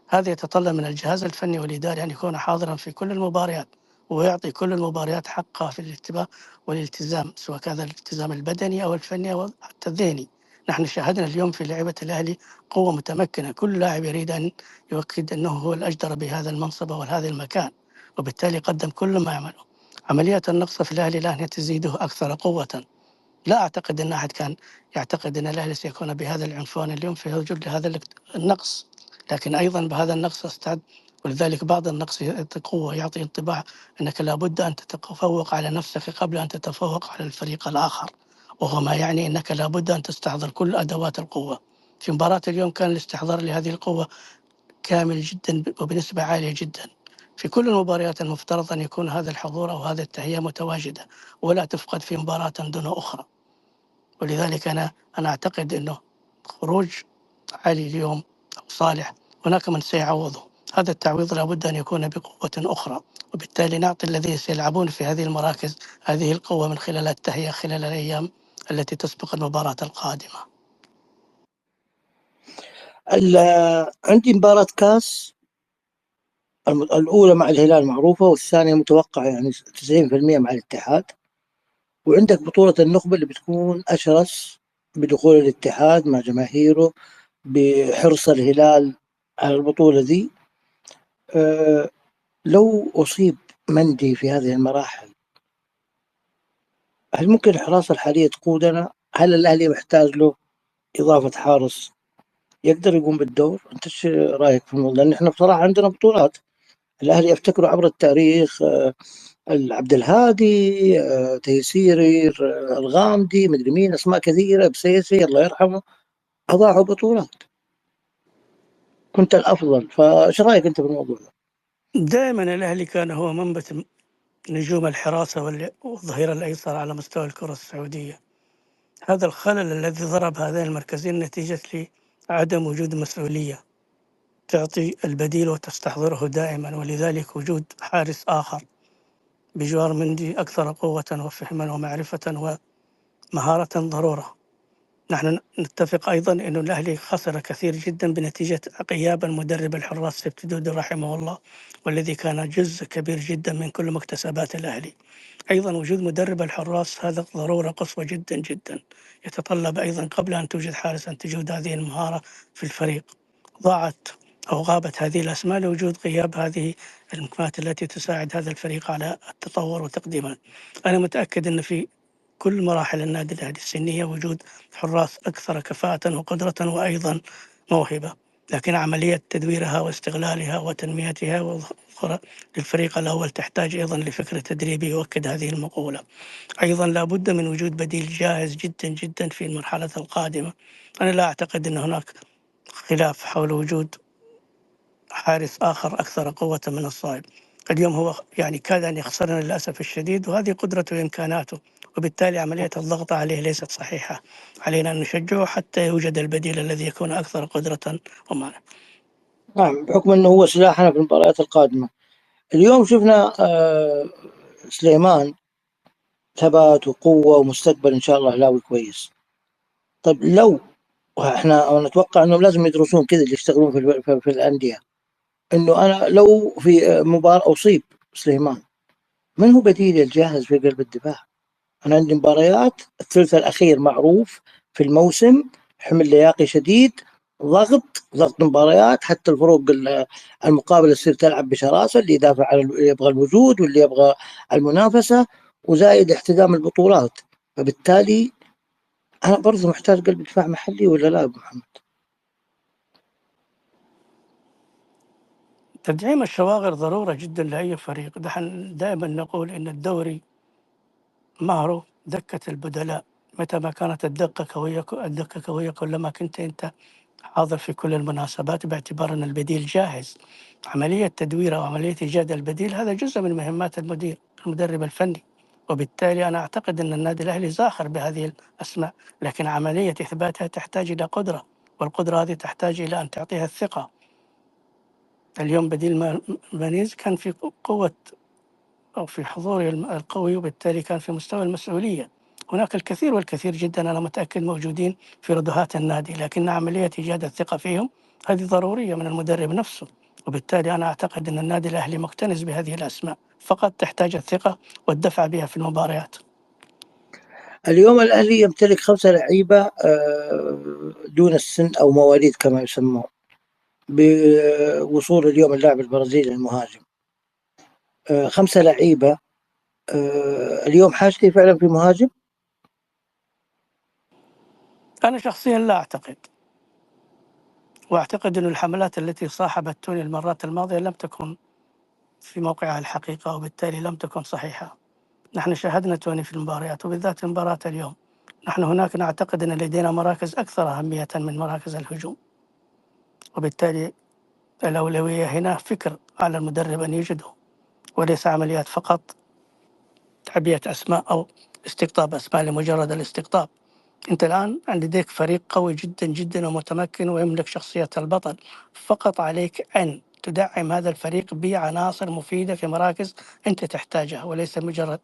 هذا يتطلب من الجهاز الفني والإداري أن يكون حاضرا في كل المباريات، ويعطي كل المباريات حقها في الانتباه والالتزام، سواء كان الالتزام البدني أو الفني أو حتى الذهني. نحن شاهدنا اليوم في لعبة الأهلي قوة متمكنة، كل لاعب يريد أن يؤكد أنه هو الأجدر بهذا المنصب أو هذا المكان، وبالتالي قدم كل ما يعمله. عملية النقص في الأهلي الآن تزيده أكثر قوة. لا أعتقد أن أحد كان يعتقد أن الأهلي سيكون بهذا العنفوان اليوم في وجود هذا النقص، لكن أيضا بهذا النقص استعد. ولذلك بعض النقص قوة يعطي انطباع أنك لابد أن تتفوق على نفسك قبل أن تتفوق على الفريق الآخر، وهو ما يعني أنك لابد أن تستحضر كل أدوات القوة. في مباراة اليوم كان الاستحضار لهذه القوة كامل جدا وبنسبة عالية جدا. في كل المباريات المفترض أن يكون هذا الحضور أو هذه التهيئة متواجدة، ولا تفقد في مباراة دون أخرى. ولذلك أنا أعتقد أنه خروج علي اليوم أو صالح هناك من سيعوضه. هذا التعويض لابد أن يكون بقوة أخرى، وبالتالي نعطي الذين سيلعبون في هذه المراكز هذه القوة من خلال التهيئة خلال الأيام التي تسبق المباراة القادمة. عندي مباراة كاس، الأولى مع الهلال معروفة، والثانية متوقعة يعني 90% مع الاتحاد. وعندك بطولة النخبة اللي بتكون أشرس بدخول الاتحاد مع جماهيره، بحرص الهلال على البطولة دي. لو أصيب مندي في هذه المراحل، هل ممكن الحراسة الحالية تقودنا؟ هل الأهلي محتاج له إضافة حارس يقدر يقوم بالدور؟ أنت ايش رأيك في الموضوع؟ لأن احنا بصراحة عندنا بطولات. الأهلي أفتكره عبر التاريخ عبد الهادي، تيسيري، الغامدي، مدري مين، أسماء كثيرة، بسيسي الله يرحمه، أضاعوا بطولات. كنت الأفضل. فايش رأيك أنت في الموضوع ده؟ دائما الأهلي كان هو منبت نجوم الحراسة والظهير الأيسر على مستوى الكرة السعودية. هذا الخلل الذي ضرب هذين المركزين نتيجة لعدم وجود مسؤولية تعطي البديل وتستحضره دائما، ولذلك وجود حارس آخر بجوار مندي أكثر قوة وفهما ومعرفة ومهارة ضرورة. نحن نتفق أيضا أن الأهلي خسر كثير جدا بنتيجة غياب المدرب الحراس سيف دودي رحمه الله، والذي كان جزء كبير جدا من كل مكتسبات الأهلي. أيضا وجود مدرب الحراس هذا ضرورة قصوى جدا جدا، يتطلب أيضا قبل أن توجد حارس أن توجد هذه المهارة في الفريق. ضاعت أو غابت هذه الأسماء لوجود غياب هذه المكونات التي تساعد هذا الفريق على التطور وتقديمه. أنا متأكد أن في كل مراحل النادي الأهلي السنية وجود حراس أكثر كفاءة وقدرة وأيضا موهبة، لكن عملية تدويرها واستغلالها وتنميتها للفريق الأول تحتاج أيضا لفكر تدريبي يؤكد هذه المقولة. أيضا لابد من وجود بديل جاهز جدا جدا في المرحلة القادمة. أنا لا أعتقد أن هناك خلاف حول وجود حارس آخر أكثر قوة من الصائب. اليوم هو يعني كاد أن يخسرنا للأسف الشديد، وهذه قدرته وإمكاناته، وبالتالي عملية الضغط عليه ليست صحيحة. علينا أن نشجعه حتى يوجد البديل الذي يكون أكثر قدرة ومعنى. نعم، بحكم أنه هو سلاحنا في المباريات القادمة. اليوم شفنا سليمان ثبات وقوة ومستقبل إن شاء الله هلاوي كويس. طيب لو احنا نتوقع انهم لازم يدرسون كذا اللي يشتغلون في الأندية، انه انا لو في مباراة اصيب سليمان، من هو بديلي الجاهز في قلب الدفاع؟ انا عندي مباريات الثلث الاخير معروف في الموسم، حمل لياقي شديد، ضغط مباريات، حتى الفروق المقابلة تصير تلعب بشراسة، اللي يدافع على اللي يبغى الوجود واللي يبغى المنافسة، وزايد احتدام البطولات. فبالتالي أنا برضو محتاج قلب دفاع محلي، ولا لا أبو محمد؟ تدعيم الشواغر ضرورة جدا لأي فريق. نحن دائما نقول إن الدوري مهره دكة البدلاء، متى ما كانت الدقة قوية كلما كنت أنت حاضر في كل المناسبات، باعتبار أن البديل جاهز. عملية تدوير أو عملية إيجاد البديل هذا جزء من مهمات المدرب الفني، وبالتالي أنا أعتقد أن النادي الأهلي زاخر بهذه الأسماء، لكن عملية إثباتها تحتاج إلى قدرة، والقدرة هذه تحتاج إلى أن تعطيها الثقة. اليوم بديل مانيز كان في قوة أو في حضوره القوي، وبالتالي كان في مستوى المسؤولية. هناك الكثير والكثير جدا أنا متأكد موجودين في ردهات النادي، لكن عملية إيجاد الثقة فيهم هذه ضرورية من المدرب نفسه، وبالتالي أنا أعتقد أن النادي الأهلي مكتنز بهذه الأسماء، فقط تحتاج الثقة والدفع بها في المباريات. اليوم الأهلي يمتلك 5 لعيبة دون السن أو مواليد كما يسمون، بوصول اليوم اللاعب البرازيلي المهاجم. 5 لعيبة. اليوم حاجتي فعلا في مهاجم. أنا شخصيا لا أعتقد، وأعتقد أن الحملات التي صاحبت توني المرات الماضية لم تكن في موقعها الحقيقة، وبالتالي لم تكن صحيحة. نحن شاهدنا توني في المباريات، وبالذات مباراة اليوم. نحن هناك نعتقد أن لدينا مراكز أكثر أهمية من مراكز الهجوم، وبالتالي الأولوية هنا فكر على المدرب أن يجده، وليس عمليات فقط تعبئة أسماء أو استقطاب أسماء لمجرد الاستقطاب. أنت الآن لديك فريق قوي جدا جدا ومتمكن ويملك شخصية البطل، فقط عليك أن تدعم هذا الفريق بعناصر مفيدة في مراكز أنت تحتاجها، وليس مجرد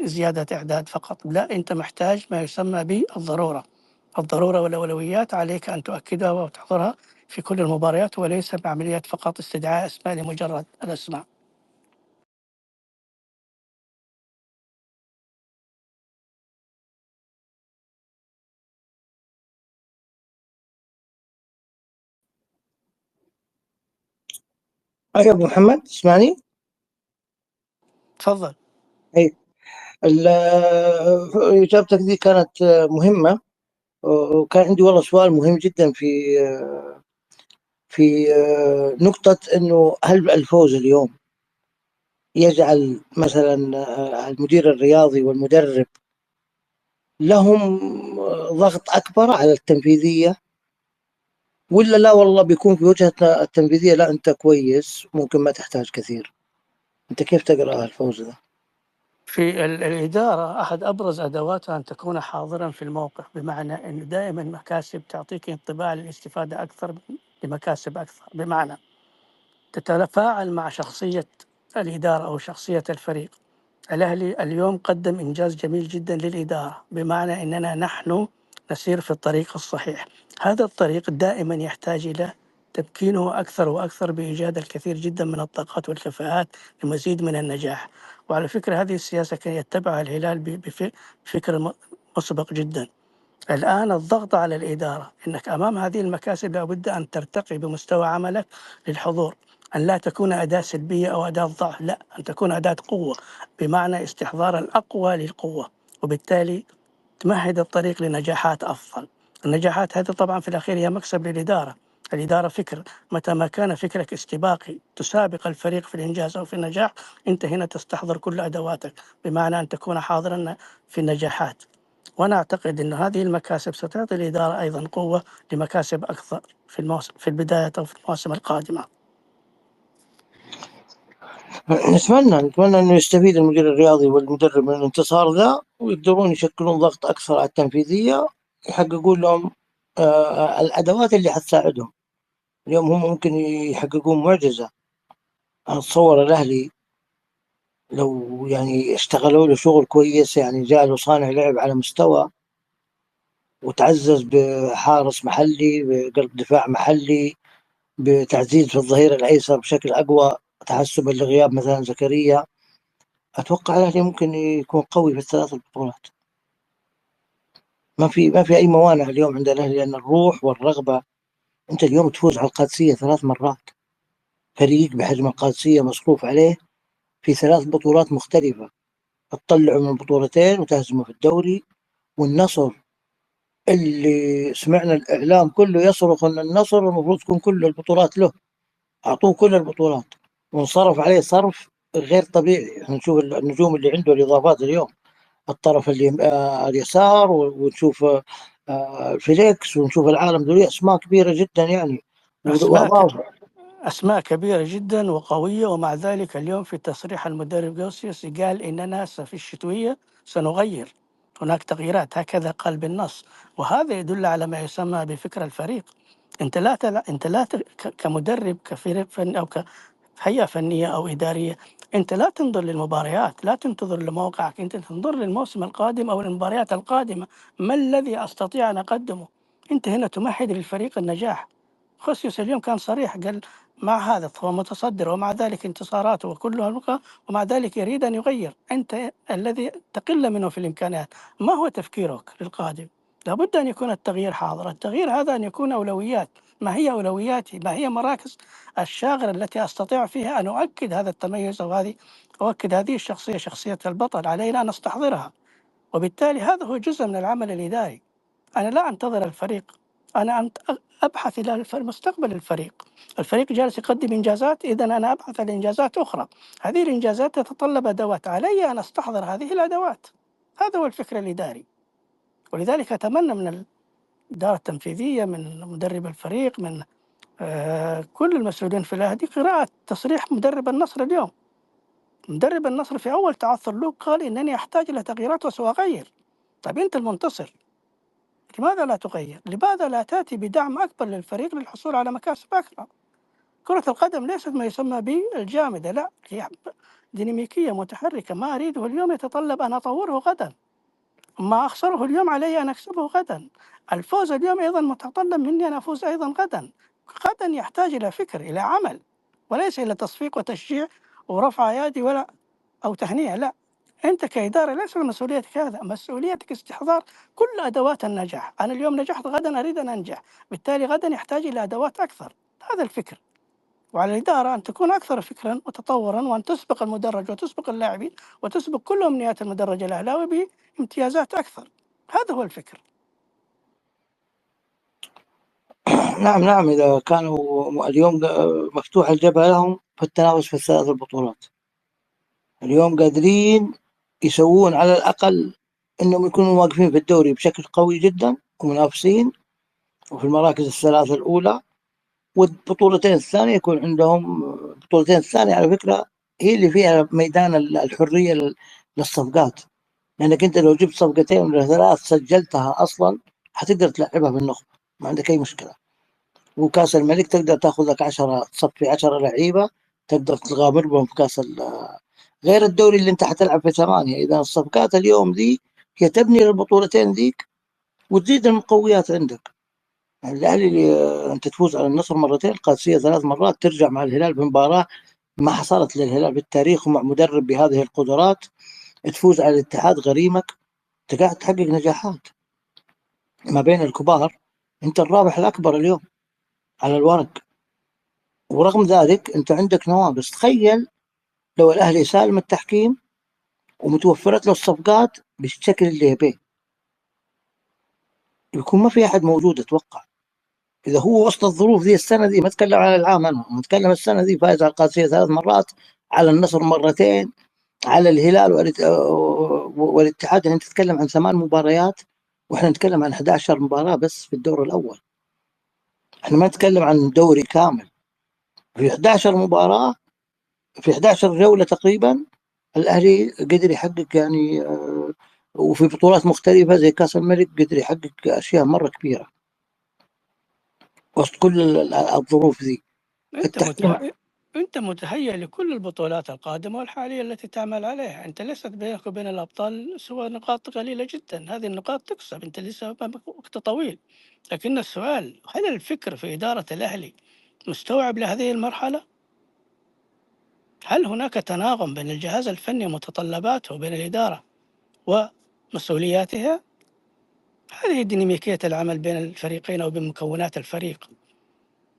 زيادة إعداد فقط. لا، أنت محتاج ما يسمى بالضرورة. الضرورة والأولويات عليك أن تؤكدها وتحضرها في كل المباريات، وليس بعملية فقط استدعاء أسماء لمجرد الأسماء. أي أبو محمد تسمعني؟ تفضل. أي. إجابتك دي كانت مهمة، وكان عندي والله سؤال مهم جدا في نقطة إنه هل الفوز اليوم يجعل مثلا المدير الرياضي والمدرب لهم ضغط أكبر على التنفيذية، ولا لا والله بيكون في وجهة التنفيذية لا أنت كويس ممكن ما تحتاج كثير؟ أنت كيف تقرأ الفوز ده؟ في الإدارة أحد أبرز أدواتها أن تكون حاضرا في الموقف، بمعنى أن دائما مكاسب تعطيك انطباع للاستفادة أكثر لمكاسب أكثر، بمعنى تتفاعل مع شخصية الإدارة أو شخصية الفريق. الأهلي اليوم قدم إنجاز جميل جدا للإدارة، بمعنى أننا نحن نسير في الطريق الصحيح. هذا الطريق دائما يحتاج إلى تمكينه أكثر وأكثر بإيجاد الكثير جدا من الطاقات والكفاءات لمزيد من النجاح. وعلى فكرة هذه السياسة كان يتبعها الهلال بفكر مسبق جدا. الآن الضغط على الإدارة أنك أمام هذه المكاسب لابد أن ترتقي بمستوى عملك للحضور، أن لا تكون أداة سلبية أو أداة ضعف، لا، أن تكون أداة قوة، بمعنى استحضار الأقوى للقوة، وبالتالي تمهد الطريق لنجاحات أفضل. النجاحات هذه طبعا في الأخير هي مكسب للإدارة. الإدارة فكر، متى ما كان فكرك استباقي تسابق الفريق في الإنجاز أو في النجاح، أنت هنا تستحضر كل أدواتك، بمعنى أن تكون حاضرا في النجاحات. وأنا أعتقد أن هذه المكاسب ستعطي الإدارة أيضا قوة لمكاسب أكثر في البداية أو في المواسم القادمة. نتمنى أنه يستفيد المدير الرياضي والمدرب من الانتصار ذا، ويقدرون يشكلون ضغط أكثر على التنفيذية، يحققون لهم الأدوات اللي حتساعدهم. اليوم هم ممكن يحققون معجزة. أنا أتصور الأهلي لو يعني اشتغلوا له شغل كويس، يعني جعلوا صانع لعب على مستوى، وتعزز بحارس محلي، بقلب دفاع محلي، بتعزيز في الظهير الأيسر بشكل أقوى، تحسبا لغياب مثلا زكريا، أتوقع الأهلي ممكن يكون قوي في الثلاث البطولات. ما في أي موانع اليوم عند الأهلي، لأن الروح والرغبة. أنت اليوم تفوز على القادسية 3 مرات، فريق بحجم القادسية مصروف عليه في 3 بطولات مختلفة، تطلعوا من البطولتين وتهزموا في الدوري. والنصر اللي سمعنا الإعلام كله يصرخ أن النصر المفروض تكون كل البطولات له، أعطوه كل البطولات وانصرف عليه صرف غير طبيعي. نشوف النجوم اللي عنده الإضافات اليوم، الطرف اليسار، ونشوف فيليكس، ونشوف العالم، دول أسماء كبيرة جدا يعني أسماء كبيرة جدا وقوية. ومع ذلك اليوم في تصريح المدرب جوسيوس قال إننا في الشتوية سنغير، هناك تغييرات، هكذا قال بالنص. وهذا يدل على ما يسمى بفكر الفريق. أنت لا كمدرب، كفريق فني أو كهيئة فنية أو إدارية، أنت لا تنظر للمباريات، لا تنتظر لموقعك، أنت تنظر للموسم القادم أو المباريات القادمة، ما الذي أستطيع أن أقدمه. أنت هنا تمهد للفريق النجاح. خوسيوس اليوم كان صريح، قال مع هذا هو متصدر ومع ذلك انتصاراته وكلها، ومع ذلك يريد أن يغير. أنت الذي تقل منه في الإمكانيات، ما هو تفكيرك للقادم؟ لابد أن يكون التغيير حاضر. التغيير هذا أن يكون أولويات. ما هي أولوياتي؟ ما هي مراكز الشاغرة التي أستطيع فيها أن أؤكد هذا التميز أو أؤكد هذه الشخصية، شخصية البطل، علينا أن نستحضرها. وبالتالي هذا هو جزء من العمل الإداري. أنا لا أنتظر الفريق، أنا أبحث إلى مستقبل الفريق جالس يقدم إنجازات، إذا أنا أبحث عن إنجازات أخرى. هذه الإنجازات تتطلب أدوات، علي أن أستحضر هذه الأدوات. هذا هو الفكر الإداري. ولذلك أتمنى من الإدارة التنفيذية، من مدرب الفريق، من كل المسؤولين في الأهلي قراءة تصريح مدرب النصر اليوم. مدرب النصر في أول تعثر له قال إنني أحتاج إلى تغييرات وسأغير. طيب أنت المنتصر، لماذا لا تغير؟ لماذا لا تأتي بدعم أكبر للفريق للحصول على مكاسب أكثر؟ كرة القدم ليست ما يسمى بالجامدة، لا، هي ديناميكية متحركة. ما أريده اليوم يتطلب أن أطوره غدا، ما أخسره اليوم علي أن أكسبه غدا. الفوز اليوم أيضا متطلب مني أن أفوز أيضا غدا. غدا يحتاج إلى فكر، إلى عمل، وليس إلى تصفيق وتشجيع ورفع يدي ولا أو تهنئة. لا، أنت كإدارة ليس مسؤوليتك هذا، مسؤوليتك استحضار كل أدوات النجاح. أنا اليوم نجحت، غدا أريد أن أنجح، بالتالي غدا يحتاج إلى أدوات أكثر. هذا الفكر. وعلى الإدارة أن تكون أكثر فكرا وتطورا، وأن تسبق المدرج وتسبق اللاعبين وتسبق كل أمنيات المدرج الأهلاوي بامتيازات أكثر. هذا هو الفكر. نعم، إذا كانوا اليوم مفتوح الجبهة لهم في التنافس في الثلاث البطولات، اليوم قادرين يسوون على الأقل أنهم يكونوا واقفين في الدوري بشكل قوي جدا ومنافسين، وفي المراكز الثلاثة الأولى، والبطولتين الثانية يكون عندهم. البطولتين الثانية على فكرة هي اللي فيها ميدان الحرية للصفقات، لأنك أنت لو جبت صفقتين ولا ثلاث سجلتها أصلا حتقدر تلعبها بالنخبة، ما عندك أي مشكلة. وكاس الملك تقدر تاخذ لك 10، تصفي 10 لعيبة تقدر تغامر بهم في كاس غير الدوري اللي انت حتلعب في 8. إذا الصفقات اليوم ذي هي تبني للبطولتين ذيك وتزيد المقويات عندك. يعني الأهلي اللي أنت تفوز على النصر مرتين، القادسية 3 مرات، ترجع مع الهلال بمباراة ما حصلت للهلال بالتاريخ، ومع مدرب بهذه القدرات تفوز على الاتحاد غريمك، أنت قاعد تحقق نجاحات ما بين الكبار، أنت الرابح الأكبر اليوم على الورق، ورغم ذلك أنت عندك نواقص. تخيل لو الأهلي سالم التحكيم ومتوفرت له الصفقات بالشكل اللي يبيه، يكون ما في أحد موجود. أتوقع إذا هو وسط الظروف ذي السنة ذي، ما أتكلم عن العام، أنا أتكلم السنة ذي، فايز على القادسية 3 مرات، على النصر مرتين، على الهلال والاتحاد. أنت تتكلم عن 8 مباريات، وإحنا نتكلم عن 11 مباراة بس في الدور الأول. إحنا ما نتكلم عن دوري كامل. في 11 مباراة في 11 جولة تقريبا الأهلي قدر يحقق يعني وفي بطولات مختلفة زي كأس الملك قدر يحقق أشياء مرة كبيرة وسط كل الظروف ذي. أنت متهيأ لكل البطولات القادمة والحالية التي تعمل عليها. أنت ليست بينك وبين الأبطال سوى نقاط قليلة جدا، هذه النقاط تكسب، أنت لسه وقت طويل. لكن السؤال، هل الفكر في إدارة الأهلي مستوعب لهذه المرحلة؟ هل هناك تناغم بين الجهاز الفني ومتطلباته وبين الإدارة ومسؤولياتها؟ هذه ديناميكية العمل بين الفريقين أو بين مكونات الفريق.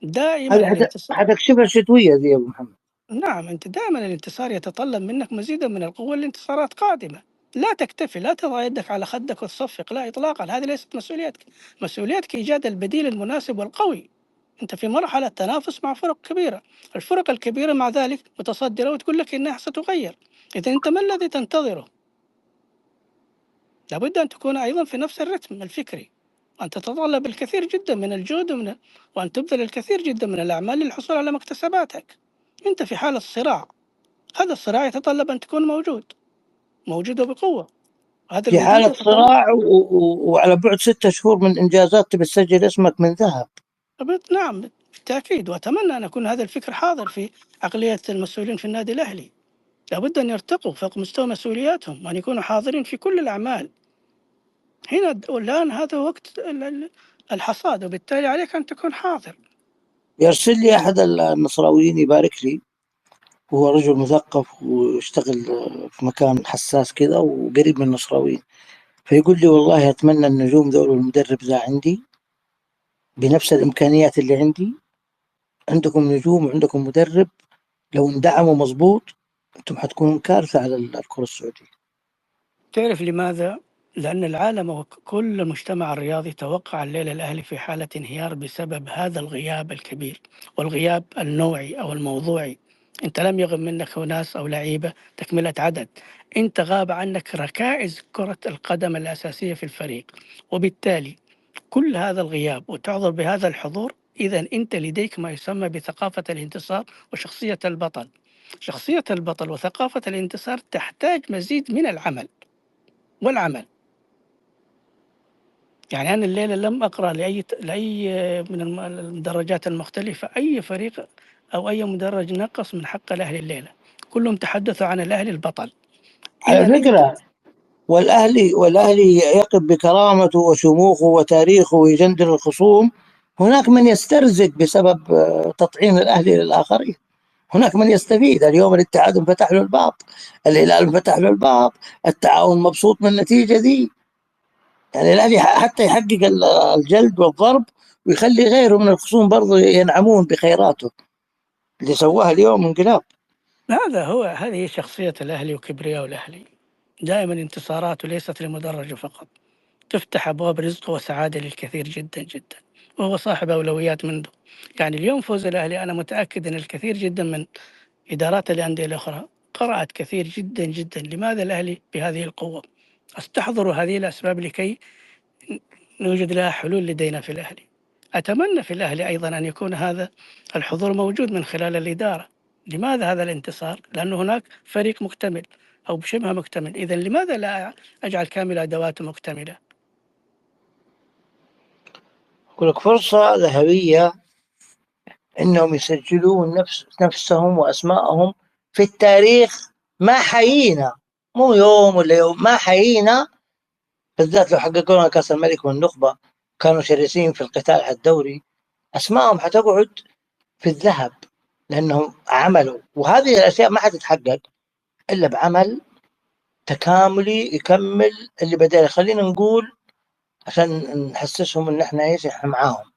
دائما حتكشفها الشتوية ذي يا أبو محمد. نعم، أنت دائما الانتصار يتطلب منك مزيدا من القوة لانتصارات قادمة. لا تكتفي، لا تضع يدك على خدك وتصفق، لا إطلاقا، هذه ليست مسؤوليتك. مسؤوليتك إيجاد البديل المناسب والقوي. أنت في مرحلة تنافس مع فرق كبيرة، الفرق الكبيرة مع ذلك متصدرة وتقول لك إنها ستغير. إذا أنت ما الذي تنتظره؟ لابد أن تكون أيضا في نفس الرتم الفكري، وأن تتطلب الكثير جدا من الجهد وأن تبذل الكثير جدا من الأعمال للحصول على مكتسباتك. أنت في حالة صراع، هذا الصراع يتطلب أن تكون موجود وبقوة. هذا في الوجود حالة يتطلب صراع وعلى بعد 6 شهور من إنجازات تبي تسجل اسمك من ذهب. نعم بالتأكيد، وأتمنى أن يكون هذا الفكر حاضر في عقلية المسؤولين في النادي الأهلي. لابد أن يرتقوا فوق مستوى مسؤولياتهم وأن يكونوا حاضرين في كل الأعمال. هنا والآن هذا وقت الحصاد، وبالتالي عليك أن تكون حاضر. يرسل لي أحد النصراويين يبارك لي، هو رجل مثقف ويشتغل في مكان حساس كذا وقريب من النصراويين، فيقول لي والله أتمنى النجوم ذول والمدرب ذا عندي بنفس الإمكانيات اللي عندي. عندكم نجوم وعندكم مدرب، لو اندعموا مظبوط أنتم حتكونوا كارثة على الكرة السعودية. تعرف لماذا؟ لأن العالم وكل المجتمع الرياضي توقع الليلة الأهلي في حالة انهيار بسبب هذا الغياب الكبير، والغياب النوعي أو الموضوعي. أنت لم يغب منك ناس أو لعيبة تكملة عدد، أنت غاب عنك ركائز كرة القدم الأساسية في الفريق، وبالتالي كل هذا الغياب وتعذر بهذا الحضور. إذا أنت لديك ما يسمى بثقافة الانتصار وشخصية البطل. شخصية البطل وثقافة الانتصار تحتاج مزيد من العمل والعمل. يعني أنا الليلة لم أقرأ لأي من المدرجات المختلفة أي فريق أو أي مدرج نقص من حق الأهلي الليلة، كلهم تحدثوا عن الأهلي البطل. على فكرة والأهلي يقف بكرامته وشموخه وتاريخه ويجندل الخصوم. هناك من يسترزق بسبب تطعيم الأهلي للآخرين، هناك من يستفيد. اليوم الاتحاد انفتح له الباب، الهلال انفتح له الباب، التعاون مبسوط من النتيجة دي. يعني الأهلي حتى يحقق الجلد والضرب ويخلي غيره من الخصوم برضو ينعمون بخيراته اللي سواها اليوم انقلاب. هذه شخصية الأهلي وكبرياء الأهلي، دائما انتصاراته ليست لمدرجه فقط، تفتح أبواب رزق وسعادة للكثير جدا جدا، وهو صاحب أولويات منه. يعني اليوم فوز الأهلي أنا متأكد أن الكثير جدا من إدارات الأندية الأخرى قرأت كثير جدا جدا لماذا الأهلي بهذه القوة، استحضروا هذه الأسباب لكي نوجد لها حلول لدينا في الأهلي. أتمنى في الأهلي أيضا أن يكون هذا الحضور موجود من خلال الإدارة. لماذا هذا الانتصار؟ لأن هناك فريق مكتمل أو شبه مكتمل، إذا لماذا لا أجعل كامل أدواته مكتملة؟ أقول لك فرصة ذهبية إنهم يسجلون نفسهم وأسماءهم في التاريخ. ما حيينا، مو يوم ولا يوم، ما حيينا، بالذات لو حققونا كأس الملك والنخبة كانوا شرسين في القتال على الدوري، أسماءهم حتقعد في الذهب لأنهم عملوا. وهذه الأشياء ما حتتحقق إلا بعمل تكاملي يكمل اللي بدأ. خلينا نقول عشان نحسسهم إن إحنا إيش، إحنا معاهم.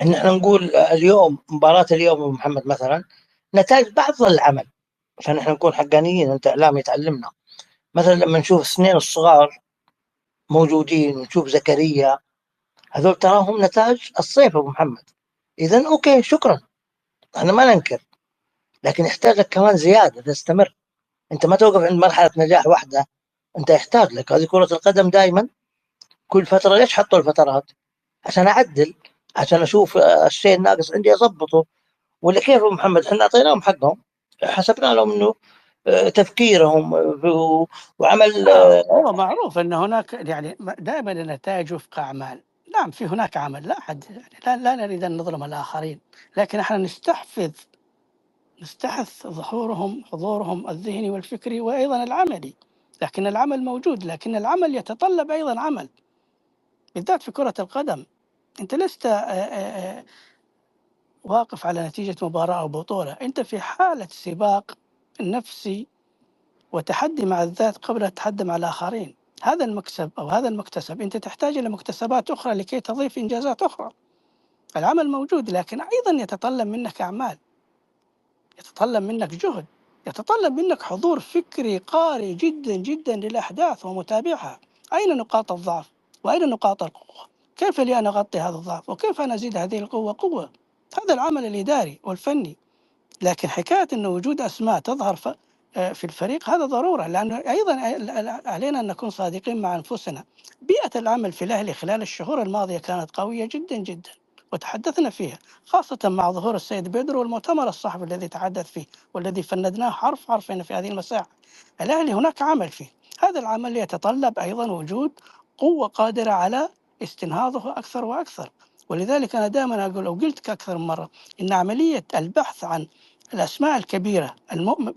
إن إحنا نقول اليوم مباراة اليوم أبو محمد مثلا نتاج بعض العمل، عشان إحنا نكون حقانيين. أنت إعلام يتعلمنا مثلا لما نشوف الاثنين الصغار موجودين ونشوف زكريا، هذول تراهم نتاج الصيف أبو محمد. إذا أوكي شكرا، أنا ما ننكر، لكن يحتاج لك كمان زيادة تستمر. أنت ما توقف عند مرحلة نجاح واحدة، أنت يحتاج لك. هذه كرة القدم دائما كل فترة. ليش حطوا الفترات؟ عشان أعدل، عشان أشوف الشيء الناقص عندي أضبطه. ولا كيف أبو محمد؟ إحنا أعطيناهم حقهم، حسبنا لهم إنه تفكيرهم وعمل. هو معروف أن هناك يعني دائما النتائج وفق أعمال. نعم في هناك عمل، لا حد يعني لا نريد أن نظلم الآخرين، لكن احنا نستحث حضورهم الذهني والفكري وأيضا العملي. لكن العمل موجود، لكن العمل يتطلب أيضا عمل، بالذات في كرة القدم. أنت لست واقف على نتيجة مباراة أو بطولة، أنت في حالة سباق نفسي وتحدي مع الذات قبل التحدي مع الآخرين. هذا المكسب أو هذا المكتسب أنت تحتاج إلى مكتسبات أخرى لكي تضيف إنجازات أخرى. العمل موجود، لكن أيضا يتطلب منك أعمال، يتطلب منك جهد، يتطلب منك حضور فكري قاري جدا جدا للأحداث ومتابعها. أين نقاط الضعف وأين نقاط القوة؟ كيف لي أن أغطي هذا الضعف وكيف أنا أزيد هذه القوة قوة؟ هذا العمل الإداري والفني. لكن حكاية أن وجود أسماء تظهر في الفريق هذا ضرورة، لأنه أيضا علينا أن نكون صادقين مع أنفسنا. بيئة العمل في الأهلي خلال الشهور الماضية كانت قوية جدا جدا، وتحدثنا فيها، خاصة مع ظهور السيد بيدرو والمؤتمر الصحفي الذي تحدث فيه والذي فندناه حرف حرف في هذه المساحة. الأهلي هناك عمل فيه، هذا العمل يتطلب أيضا وجود قوة قادرة على استنهاضه أكثر وأكثر. ولذلك أنا دائما أقول، وقلت أكثر من مرة، إن عملية البحث عن الأسماء الكبيرة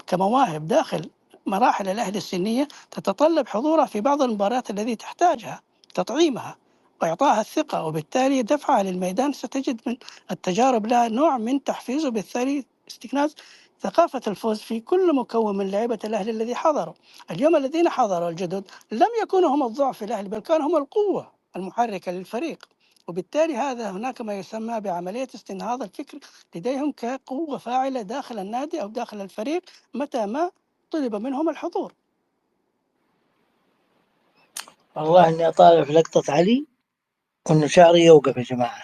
كمواهب داخل مراحل الأهلي السنية تتطلب حضورها في بعض المباريات التي تحتاجها، تطعيمها وإعطائها الثقة، وبالتالي دفعها للميدان. ستجد من التجارب لها نوع من تحفيز، وبالتالي استكناز ثقافة الفوز في كل مكون من لعيبة الأهلي الذي حضروا. اليوم الذين حضروا الجدد لم يكونوا هم الضعف في الأهلي، بل كانوا هم القوة المحركة للفريق. وبالتالي هذا هناك ما يسمى بعملية استنهاض الفكر لديهم كقوة فاعلة داخل النادي أو داخل الفريق متى ما طلب منهم الحضور. والله إني أطالع في لقطة علي إنه شعري يوقف يا جماعة.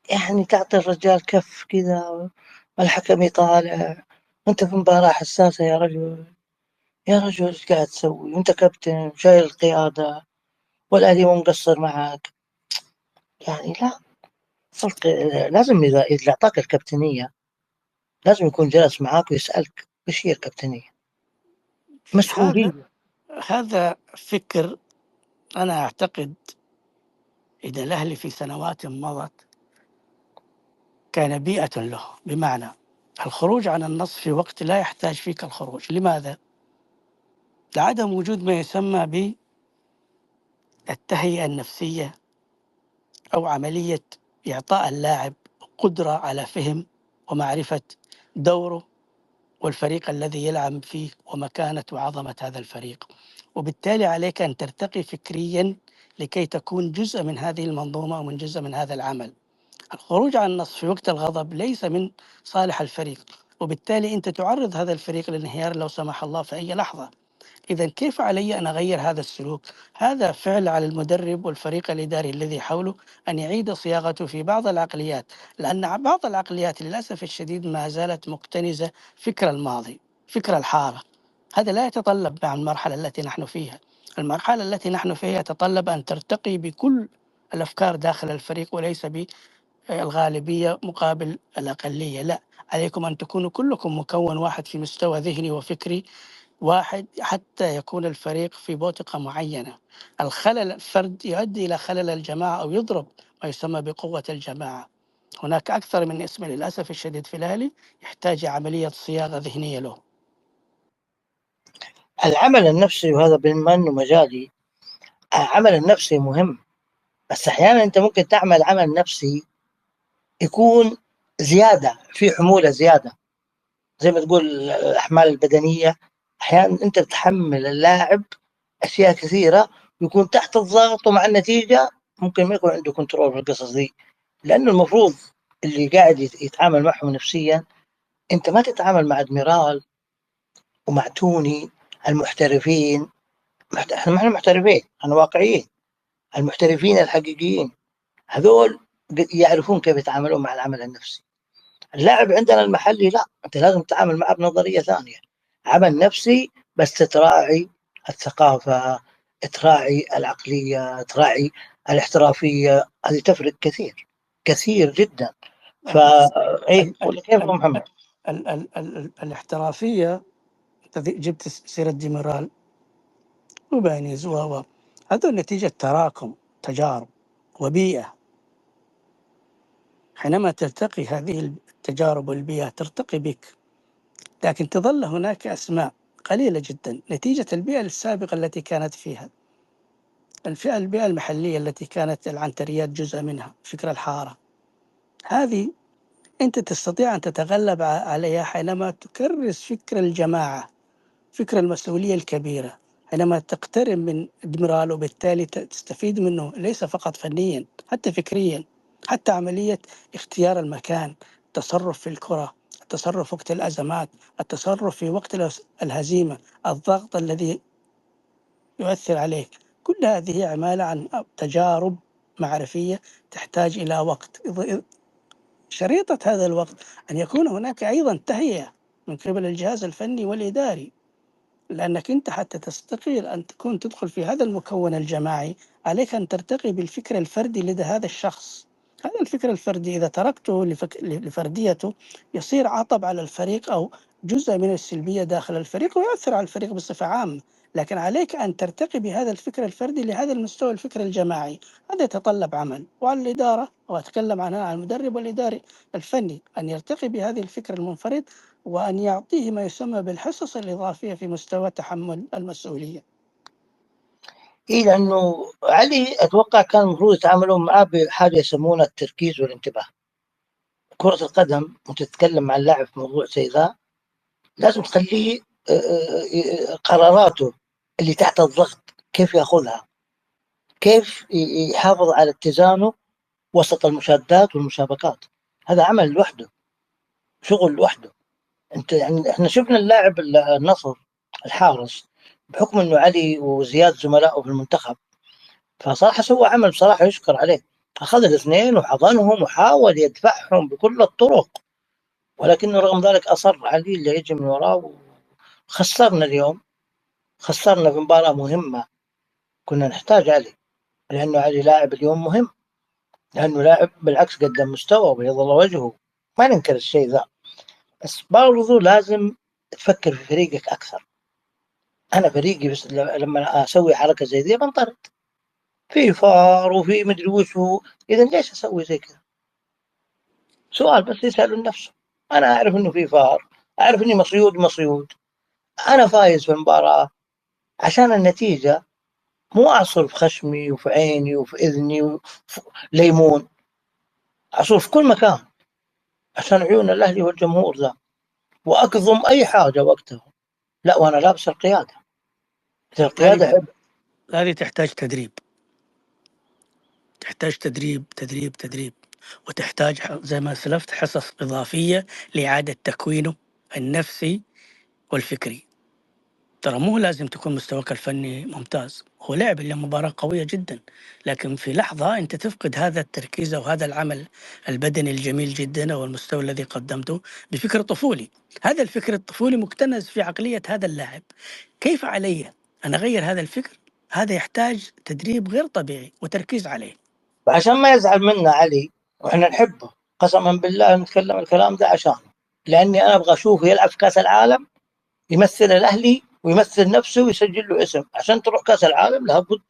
يعني تعطي الرجال كف كذا والحكم يطالع، أنت في مباراة حساسة يا رجل، يا رجل إيش قاعد تسوي؟ وأنت كابتن شايل القيادة والأهلي مو مقصر معك. يعني لا، فرق. لازم إذا أعطاك الكابتنية لازم يكون جالس معاك ويسألك إيش هي الكابتنية، مسؤولية. هذا فكر. أنا أعتقد إذا الأهلي في سنوات مضت كان بيئة له، بمعنى الخروج عن النص في وقت لا يحتاج فيك الخروج. لماذا؟ لعدم وجود ما يسمى بالتهيئة النفسية أو عملية إعطاء اللاعب قدرة على فهم ومعرفة دوره والفريق الذي يلعب فيه ومكانة وعظمة هذا الفريق. وبالتالي عليك أن ترتقي فكريا لكي تكون جزء من هذه المنظومة ومن جزء من هذا العمل. الخروج عن النص في وقت الغضب ليس من صالح الفريق، وبالتالي أنت تعرض هذا الفريق للانهيار لو سمح الله في أي لحظة. إذا كيف علي أن أغير هذا السلوك؟ هذا فعل على المدرب والفريق الإداري الذي حوله أن يعيد صياغته في بعض العقليات، لأن بعض العقليات للأسف الشديد ما زالت مكتنزة فكر الماضي، فكر الحارة. هذا لا يتطلب مع المرحلة التي نحن فيها. المرحلة التي نحن فيها يتطلب أن ترتقي بكل الأفكار داخل الفريق وليس بالغالبية مقابل الأقلية. لا، عليكم أن تكونوا كلكم مكون واحد في مستوى ذهني وفكري واحد حتى يكون الفريق في بوتقة معينة. الخلل الفرد يؤدي إلى خلل الجماعة أو يضرب ما يسمى بقوة الجماعة. هناك أكثر من اسم للأسف الشديد في الأهلي يحتاج عملية صياغة ذهنية له. العمل النفسي، وهذا بما أنه مجالي، العمل النفسي مهم، بس أحيانا أنت ممكن تعمل عمل نفسي يكون زيادة، في حمولة زيادة، زي ما تقول الأحمال البدنية. أحيانا أنت بتحمل اللاعب أشياء كثيرة ويكون تحت الضغط، ومع النتيجة ممكن ما يكون عنده كنترول في القصص دي. لأنه المفروض اللي قاعد يتعامل معهم نفسيا، أنت ما تتعامل مع أدميرال ومع توني المحترفين. احنا ما احنا محترفين، احنا واقعيين. المحترفين الحقيقيين هذول يعرفون كيف يتعاملون مع العمل النفسي. اللاعب عندنا المحلي لا، انت لازم تتعامل معه بنظريه ثانيه، عمل نفسي، بس تراعي الثقافه، تراعي العقليه، تراعي الاحترافيه. هذه تفرق كثير كثير جدا. ايه ولا كيف يا محمد؟ الاحترافية، جبت سيرة ديميرال وبانيز هذا نتيجة تراكم تجارب وبيئة. حينما تلتقي هذه التجارب والبيئة ترتقي بك، لكن تظل هناك أسماء قليلة جدا نتيجة البيئة السابقة التي كانت فيها. البيئة المحلية التي كانت العنتريات جزء منها، فكرة الحارة، هذه أنت تستطيع أن تتغلب عليها حينما تكرس فكر الجماعة، فكر المسؤولية الكبيرة، حينما تقترب من أدميرال، وبالتالي تستفيد منه ليس فقط فنيا، حتى فكريا، حتى عملية اختيار المكان، التصرف في الكرة، التصرف وقت الأزمات، التصرف في وقت الهزيمة، الضغط الذي يؤثر عليك. كل هذه عمالة عن تجارب معرفية تحتاج إلى وقت. شريطة هذا الوقت أن يكون هناك أيضا تهيئة من قبل الجهاز الفني والإداري، لأنك أنت حتى تستطيع أن تدخل في هذا المكون الجماعي عليك أن ترتقي بالفكر الفردي لدى هذا الشخص. هذا الفكر الفردي إذا تركته لفرديته يصير عطب على الفريق أو جزء من السلبية داخل الفريق ويؤثر على الفريق بصفة عامة. لكن عليك أن ترتقي بهذا الفكر الفردي لهذا المستوى الفكر الجماعي. هذا يتطلب عمل، وعلى الإدارة، وأتكلم عن المدرب والإداري الفني، أن يرتقي بهذه الفكر المنفرد وأن يعطيه ما يسمى بالحصص الإضافية في مستوى تحمل المسؤولية. إيه، لأنه علي أتوقع كان المفروض يتعاملون معاه بحاجة يسمونها التركيز والانتباه. كرة القدم وتتكلم مع اللاعب في موضوع زي ذا لازم تخليه قراراته اللي تحت الضغط كيف يأخذها، كيف يحافظ على اتزانه وسط المشادات والمسابقات. هذا عمل لوحده، شغل لوحده. انت يعني احنا شفنا اللاعب النصر الحارس بحكم انه علي وزياد زملائه في المنتخب، فصراحة سوى عمل بصراحة يشكر عليه. أخذ الاثنين وحضنهم وحاول يدفعهم بكل الطرق، ولكنه رغم ذلك أصر علي اللي يجي من وراه. خسرنا اليوم، خسرنا في مباراة مهمة كنا نحتاج علي، لأنه علي لاعب اليوم مهم، لأنه لاعب بالعكس قدم مستوى وبيض الله وجهه، ما ننكر الشيء ذا. بس برضو لازم تفكر في فريقك أكثر. أنا فريقي بس لما أسوي حركة زي ذي بنطرد، في فار وفي مدري وش هو، إذا ليش أسوي زي كذا؟ سؤال بس يسألوا نفسه. أنا أعرف إنه في فار، أعرف إني مصيود، أنا فايز في المباراة عشان النتيجة، مو أعصر في خشمي وفي عيني وفي إذني وفي ليمون، أعصر في كل مكان عشان عيون الأهلي والجمهور ذا، وأكظم أي حاجة وقتها. لا، وأنا لابس القيادة. القيادة هذه تحتاج تدريب، تحتاج تدريب، وتحتاج زي ما سلفت حصص إضافية لإعادة تكوينه النفسي والفكري. ترى مو لازم تكون مستواك الفني ممتاز، هو لعب اللي مباراة قوية جدا، لكن في لحظة أنت تفقد هذا التركيز أو هذا العمل البدني الجميل جدا أو المستوى الذي قدمته بفكر طفولي. هذا الفكر الطفولي مكتنز في عقلية هذا اللاعب. كيف علي أن أغير هذا الفكر؟ هذا يحتاج تدريب غير طبيعي وتركيز عليه. عشان ما يزعل منا علي، وإحنا نحبه قسما بالله نتكلم الكلام ده عشانه، لأني أنا أبغى أشوفه يلعب في كأس العالم، يمثل الأهلي ويمثل نفسه ويسجل له اسم. عشان تروح كأس العالم لابد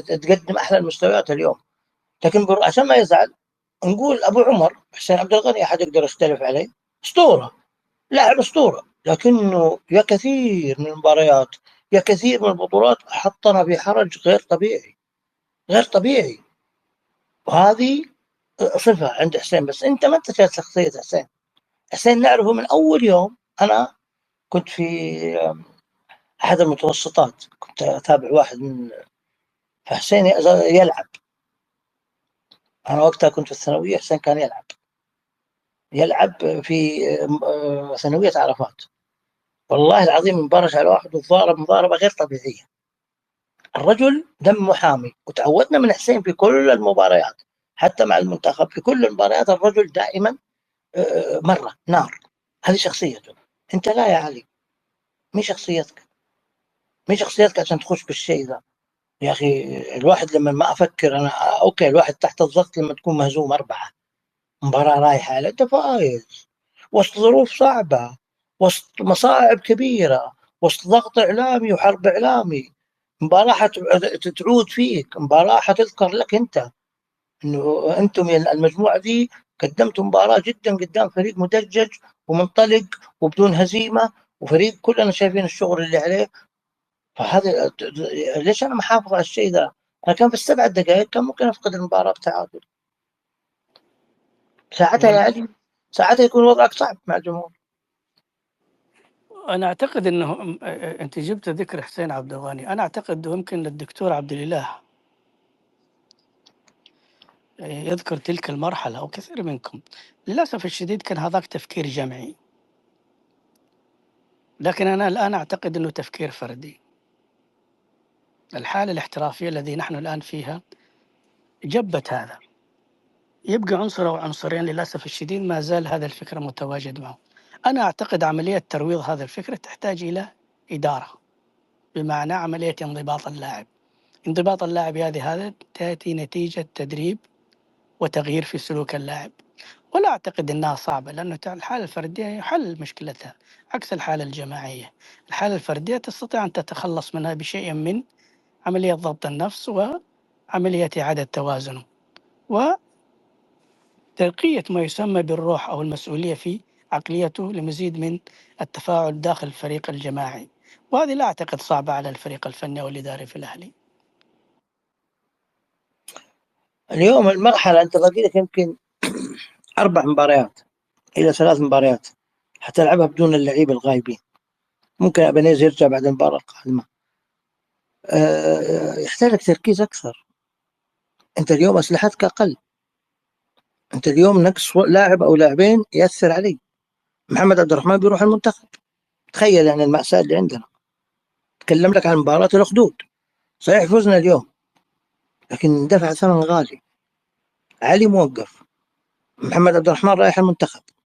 تقدم أحلى المستويات اليوم. لكن عشان ما يزعل نقول أبو عمر حسين عبد الغني، أحد يقدر يختلف عليه، أسطورة، لاعب أسطورة، لكنه يا كثير من المباريات يا كثير من البطولات حطنا في حرج غير طبيعي. وهذه صفة عند حسين، بس أنت ما أنت شايف شخصية حسين نعرفه من أول يوم. أنا كنت في أحد المتوسطات، كنت أتابع واحد من فحسين يلعب. أنا وقتها كنت في الثانوية، حسين كان يلعب في ثانوية عرفات. والله العظيم انبرش على واحد وضارب مضاربة غير طبيعية. الرجل دم محامي، وتعودنا من حسين في كل المباريات حتى مع المنتخب، في كل المباريات الرجل دائما مرة نار. هذه شخصيته. أنت لا يا علي، مين شخصيتك عشان تخش بالشيء ذا؟ يا أخي الواحد لما ما أفكر أنا، أوكي الواحد تحت الضغط لما تكون مهزوم 4 مباراة رايحة على أنت فايز، وسط ظروف صعبة، وسط مصاعب كبيرة، وسط ضغط إعلامي وحرب إعلامي، مباراة تعود فيك، مباراة حتذكر لك أنت إنه أنتم المجموعة دي قدمتوا مباراة جدا قدام فريق مدجج ومنطلق وبدون هزيمة، وفريق كلنا شايفين الشغل اللي عليه. فهذا ليش أنا محافظ على الشيء ذا؟ أنا كان في ال7 دقائق كان ممكن أفقد المباراة بتعادل. ساعتها يا علي، ساعتها يكون وضعك صعب مع الجمهور. أنا أعتقد أنه أنت جبت ذكر حسين عبد الغني، أنا أعتقد يمكن للدكتور عبد الإله يذكر تلك المرحلة أو كثير منكم. للأسف الشديد كان هذاك تفكير جمعي، لكن أنا الآن أعتقد أنه تفكير فردي. الحالة الاحترافية التي نحن الآن فيها جبت هذا. يبقى عنصر أو عنصرين للأسف الشديد ما زال هذا الفكرة متواجد معه. أنا أعتقد عملية ترويض هذا الفكرة تحتاج إلى إدارة، بمعنى عملية انضباط اللاعب. انضباط اللاعب هذا تأتي نتيجة تدريب وتغيير في سلوك اللاعب، ولا أعتقد أنها صعبة، لأنه الحالة الفردية يحل مشكلتها عكس الحالة الجماعية. الحالة الفردية تستطيع أن تتخلص منها بشيء من عملية ضبط النفس وعملية إعادة توازنه وترقية ما يسمى بالروح أو المسؤولية في عقليته لمزيد من التفاعل داخل الفريق الجماعي، وهذه لا أعتقد صعبة على الفريق الفني والإداري في الأهلي. اليوم المرحلة أنت باقي لك يمكن 4 مباريات إلى 3 مباريات حتلعبها بدون اللعيبة الغايبين. ممكن أبنيز يرجع بعد المباراة القادمة. يحتاج لك تركيز أكثر. أنت اليوم أسلحتك أقل. أنت اليوم نقص لاعب أو لاعبين يأثر علي. محمد عبد الرحمن بيروح المنتخب. تخيل يعني المأساة اللي عندنا. تكلم لك عن مباراة الأخدود، صحيح فزنا اليوم لكن دفع ثمن غالي. علي موقف، محمد عبد الرحمن رايح المنتخب،